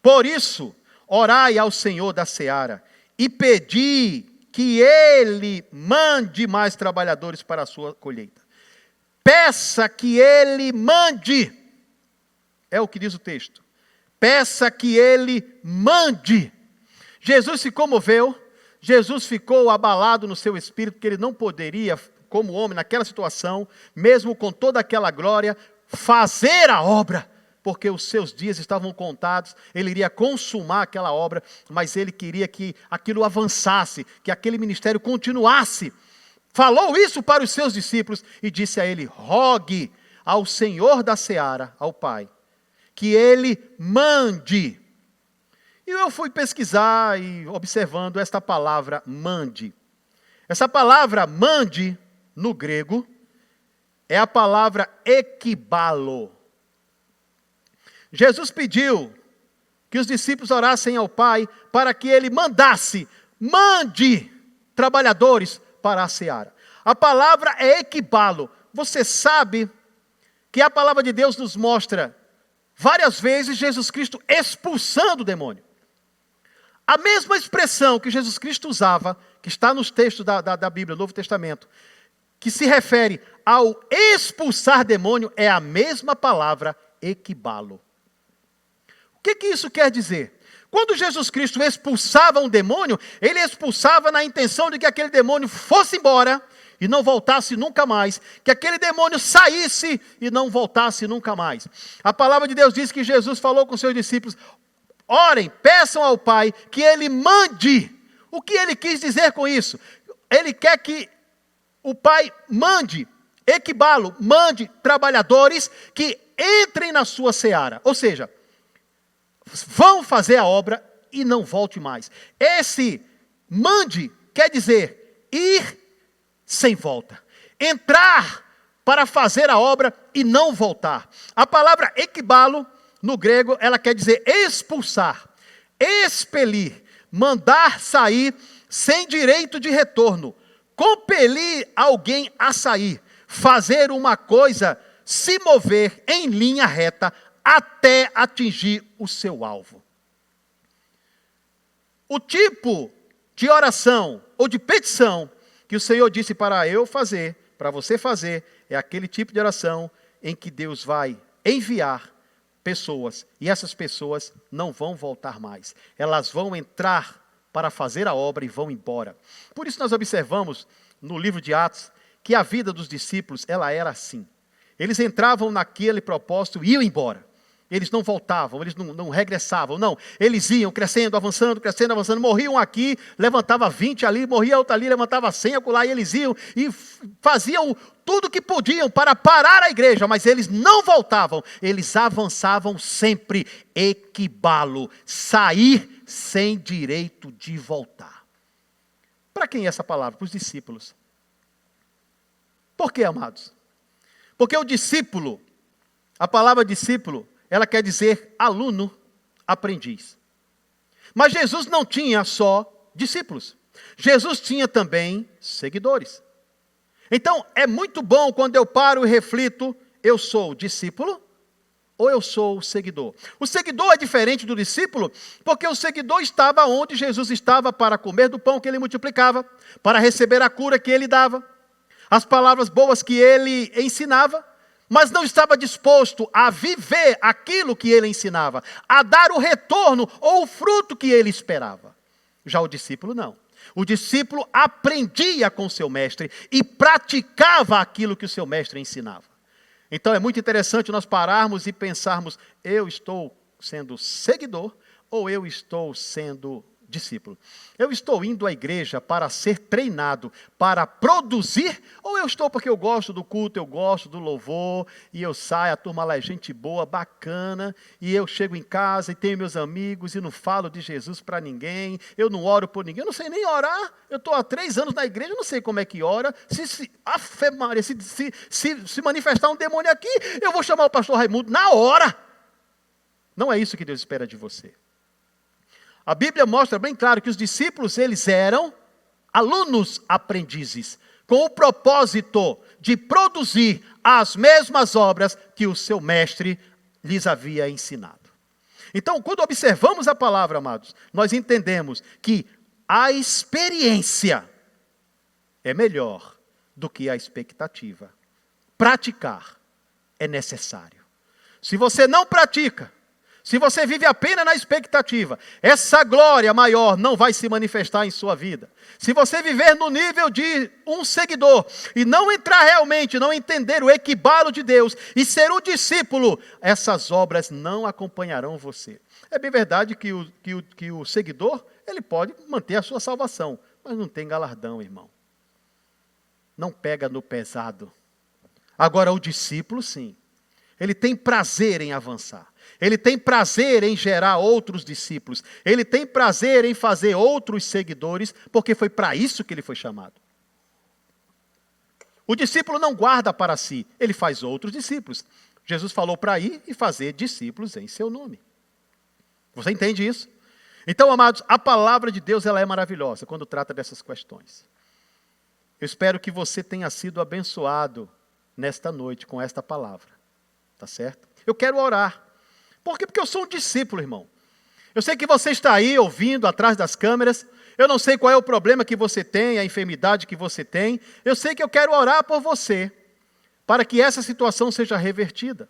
Por isso, orai ao Senhor da seara e pedi que Ele mande mais trabalhadores para a sua colheita. Peça que Ele mande. É o que diz o texto. Peça que Ele mande. Jesus se comoveu, Jesus ficou abalado no seu espírito, porque ele não poderia, como homem, naquela situação, mesmo com toda aquela glória, fazer a obra, porque os seus dias estavam contados, ele iria consumar aquela obra, mas ele queria que aquilo avançasse, que aquele ministério continuasse. Falou isso para os seus discípulos e disse a ele: rogue ao Senhor da seara, ao Pai, que Ele mande. E eu fui pesquisar e observando esta palavra mande. Essa palavra mande, no grego, é a palavra ekbalo. Jesus pediu que os discípulos orassem ao Pai para que Ele mande trabalhadores para a seara. A palavra é ekbalo. Você sabe que a palavra de Deus nos mostra várias vezes Jesus Cristo expulsando o demônio. A mesma expressão que Jesus Cristo usava, que está nos textos da Bíblia, Novo Testamento, que se refere ao expulsar demônio, é a mesma palavra ekbalo. O que isso quer dizer? Quando Jesus Cristo expulsava um demônio, ele expulsava na intenção de que aquele demônio fosse embora e não voltasse nunca mais, que aquele demônio saísse e não voltasse nunca mais. A palavra de Deus diz que Jesus falou com seus discípulos: orem, peçam ao Pai que Ele mande. O que Ele quis dizer com isso? Ele quer que o Pai mande, ekbalo, mande trabalhadores que entrem na sua seara. Ou seja, vão fazer a obra e não volte mais. Esse mande quer dizer ir sem volta. Entrar para fazer a obra e não voltar. A palavra ekbalo, no grego, ela quer dizer expulsar, expelir, mandar sair sem direito de retorno, compelir alguém a sair, fazer uma coisa, se mover em linha reta até atingir o seu alvo. O tipo de oração ou de petição que o Senhor disse para eu fazer, para você fazer, é aquele tipo de oração em que Deus vai enviar pessoas, e essas pessoas não vão voltar mais. Elas vão entrar para fazer a obra e vão embora. Por isso nós observamos no livro de Atos que a vida dos discípulos, ela era assim. Eles entravam naquele propósito e iam embora. Eles não voltavam, eles não regressavam, não. Eles iam crescendo, avançando, morriam aqui, levantava 20 ali, morria outro ali, levantava 100 acolá, e eles iam e faziam tudo o que podiam para parar a igreja, mas eles não voltavam, eles avançavam sempre, equibalo, sair sem direito de voltar. Para quem é essa palavra? Para os discípulos. Por quê, amados? Porque o discípulo, a palavra discípulo, ela quer dizer aluno, aprendiz. Mas Jesus não tinha só discípulos. Jesus tinha também seguidores. Então, é muito bom quando eu paro e reflito, eu sou discípulo ou eu sou seguidor? O seguidor é diferente do discípulo, porque o seguidor estava onde Jesus estava para comer do pão que ele multiplicava, para receber a cura que ele dava, as palavras boas que ele ensinava, mas não estava disposto a viver aquilo que ele ensinava, a dar o retorno ou o fruto que ele esperava. Já o discípulo não. O discípulo aprendia com seu mestre e praticava aquilo que o seu mestre ensinava. Então é muito interessante nós pararmos e pensarmos, eu estou sendo seguidor ou eu estou sendo discípulo? Eu estou indo à igreja para ser treinado, para produzir, ou eu estou porque eu gosto do culto, eu gosto do louvor, e eu saio, a turma lá é gente boa, bacana, e eu chego em casa e tenho meus amigos e não falo de Jesus para ninguém, eu não oro por ninguém, eu não sei nem orar, eu estou há 3 anos na igreja, eu não sei como é que ora, se manifestar um demônio aqui, eu vou chamar o pastor Raimundo na hora. Não é isso que Deus espera de você. A Bíblia mostra bem claro que os discípulos, eles eram alunos aprendizes, com o propósito de produzir as mesmas obras que o seu mestre lhes havia ensinado. Então, quando observamos a palavra, amados, nós entendemos que a experiência é melhor do que a expectativa. Praticar é necessário. Se você não pratica, se você vive apenas na expectativa, essa glória maior não vai se manifestar em sua vida. Se você viver no nível de um seguidor e não entrar realmente, não entender o equibalo de Deus e ser um discípulo, essas obras não acompanharão você. É bem verdade que o seguidor, ele pode manter a sua salvação, mas não tem galardão, irmão. Não pega no pesado. Agora, o discípulo, sim. Ele tem prazer em avançar. Ele tem prazer em gerar outros discípulos. Ele tem prazer em fazer outros seguidores, porque foi para isso que ele foi chamado. O discípulo não guarda para si, ele faz outros discípulos. Jesus falou para ir e fazer discípulos em seu nome. Você entende isso? Então, amados, a palavra de Deus, ela é maravilhosa quando trata dessas questões. Eu espero que você tenha sido abençoado nesta noite com esta palavra. Tá certo? Eu quero orar. Por quê? Porque eu sou um discípulo, irmão. Eu sei que você está aí ouvindo atrás das câmeras. Eu não sei qual é o problema que você tem, a enfermidade que você tem. Eu sei que eu quero orar por você, para que essa situação seja revertida.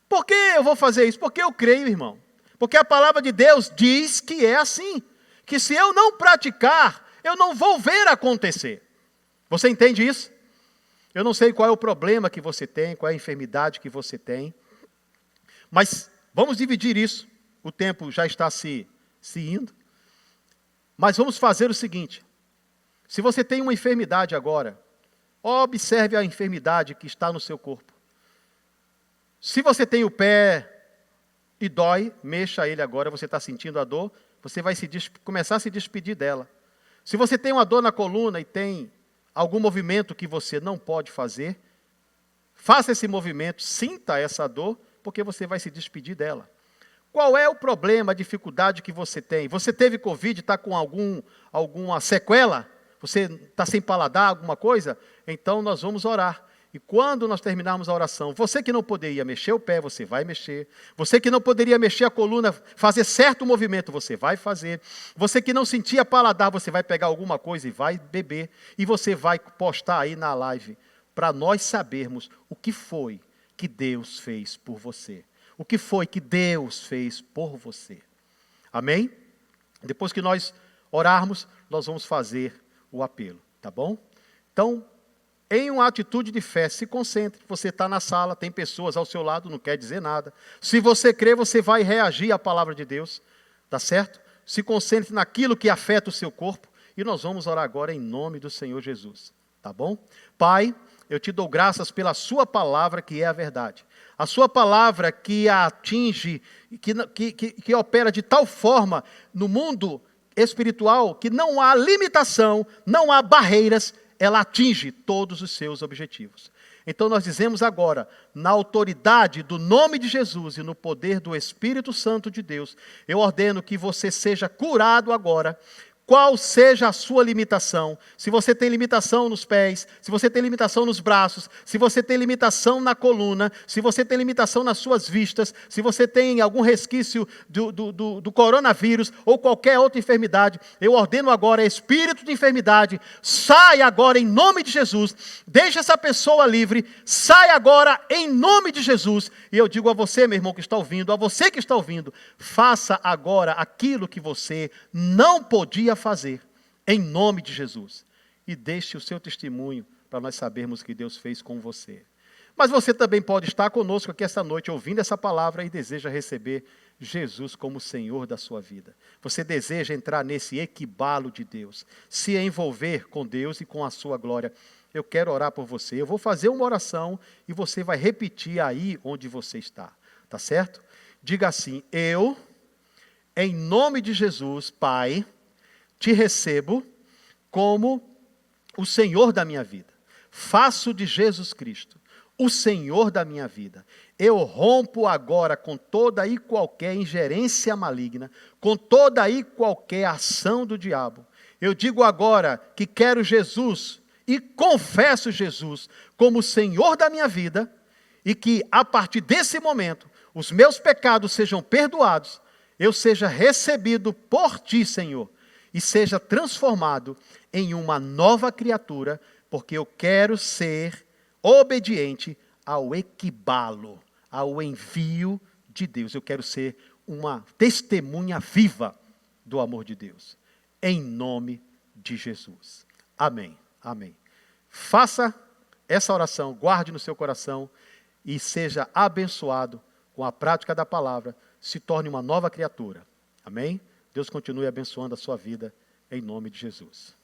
Por que eu vou fazer isso? Porque eu creio, irmão. Porque a palavra de Deus diz que é assim. Que se eu não praticar, eu não vou ver acontecer. Você entende isso? Eu não sei qual é o problema que você tem, qual é a enfermidade que você tem. Mas vamos dividir isso. O tempo já está se indo. Mas vamos fazer o seguinte. Se você tem uma enfermidade agora, observe a enfermidade que está no seu corpo. Se você tem o pé e dói, mexa ele agora, você está sentindo a dor, você vai começar a se despedir dela. Se você tem uma dor na coluna e tem algum movimento que você não pode fazer, faça esse movimento, sinta essa dor, porque você vai se despedir dela. Qual é o problema, a dificuldade que você tem? Você teve Covid, está com alguma sequela? Você está sem paladar, alguma coisa? Então nós vamos orar. E quando nós terminarmos a oração, você que não poderia mexer o pé, você vai mexer. Você que não poderia mexer a coluna, fazer certo movimento, você vai fazer. Você que não sentia paladar, você vai pegar alguma coisa e vai beber. E você vai postar aí na live, para nós sabermos o que foi que Deus fez por você. O que foi que Deus fez por você. Amém? Depois que nós orarmos, nós vamos fazer o apelo, tá bom? Então, em uma atitude de fé, se concentre. Você está na sala, tem pessoas ao seu lado, não quer dizer nada. Se você crê, você vai reagir à palavra de Deus, tá certo? Se concentre naquilo que afeta o seu corpo. E nós vamos orar agora em nome do Senhor Jesus, tá bom? Pai, eu te dou graças pela sua palavra, que é a verdade. A sua palavra que atinge, que opera de tal forma no mundo espiritual, que não há limitação, não há barreiras, ela atinge todos os seus objetivos. Então nós dizemos agora, na autoridade do nome de Jesus e no poder do Espírito Santo de Deus, eu ordeno que você seja curado agora, qual seja a sua limitação. Se você tem limitação nos pés, se você tem limitação nos braços, se você tem limitação na coluna, se você tem limitação nas suas vistas, se você tem algum resquício do coronavírus ou qualquer outra enfermidade, eu ordeno agora, espírito de enfermidade, sai agora em nome de Jesus, deixa essa pessoa livre, sai agora em nome de Jesus. E eu digo a você, meu irmão que está ouvindo, a você que está ouvindo, faça agora aquilo que você não podia fazer, em nome de Jesus. E deixe o seu testemunho para nós sabermos o que Deus fez com você. Mas você também pode estar conosco aqui esta noite, ouvindo essa palavra e deseja receber Jesus como Senhor da sua vida. Você deseja entrar nesse equibalo de Deus, se envolver com Deus e com a sua glória. Eu quero orar por você. Eu vou fazer uma oração e você vai repetir aí onde você está. Tá certo? Diga assim: eu, em nome de Jesus, Pai, te recebo como o Senhor da minha vida. Faço de Jesus Cristo o Senhor da minha vida. Eu rompo agora com toda e qualquer ingerência maligna, com toda e qualquer ação do diabo. Eu digo agora que quero Jesus e confesso Jesus como o Senhor da minha vida e que a partir desse momento os meus pecados sejam perdoados, eu seja recebido por Ti, Senhor, e seja transformado em uma nova criatura, porque eu quero ser obediente ao equibalo, ao envio de Deus. Eu quero ser uma testemunha viva do amor de Deus. Em nome de Jesus. Amém. Amém. Faça essa oração, guarde no seu coração e seja abençoado com a prática da palavra, se torne uma nova criatura. Amém? Deus continue abençoando a sua vida, em nome de Jesus.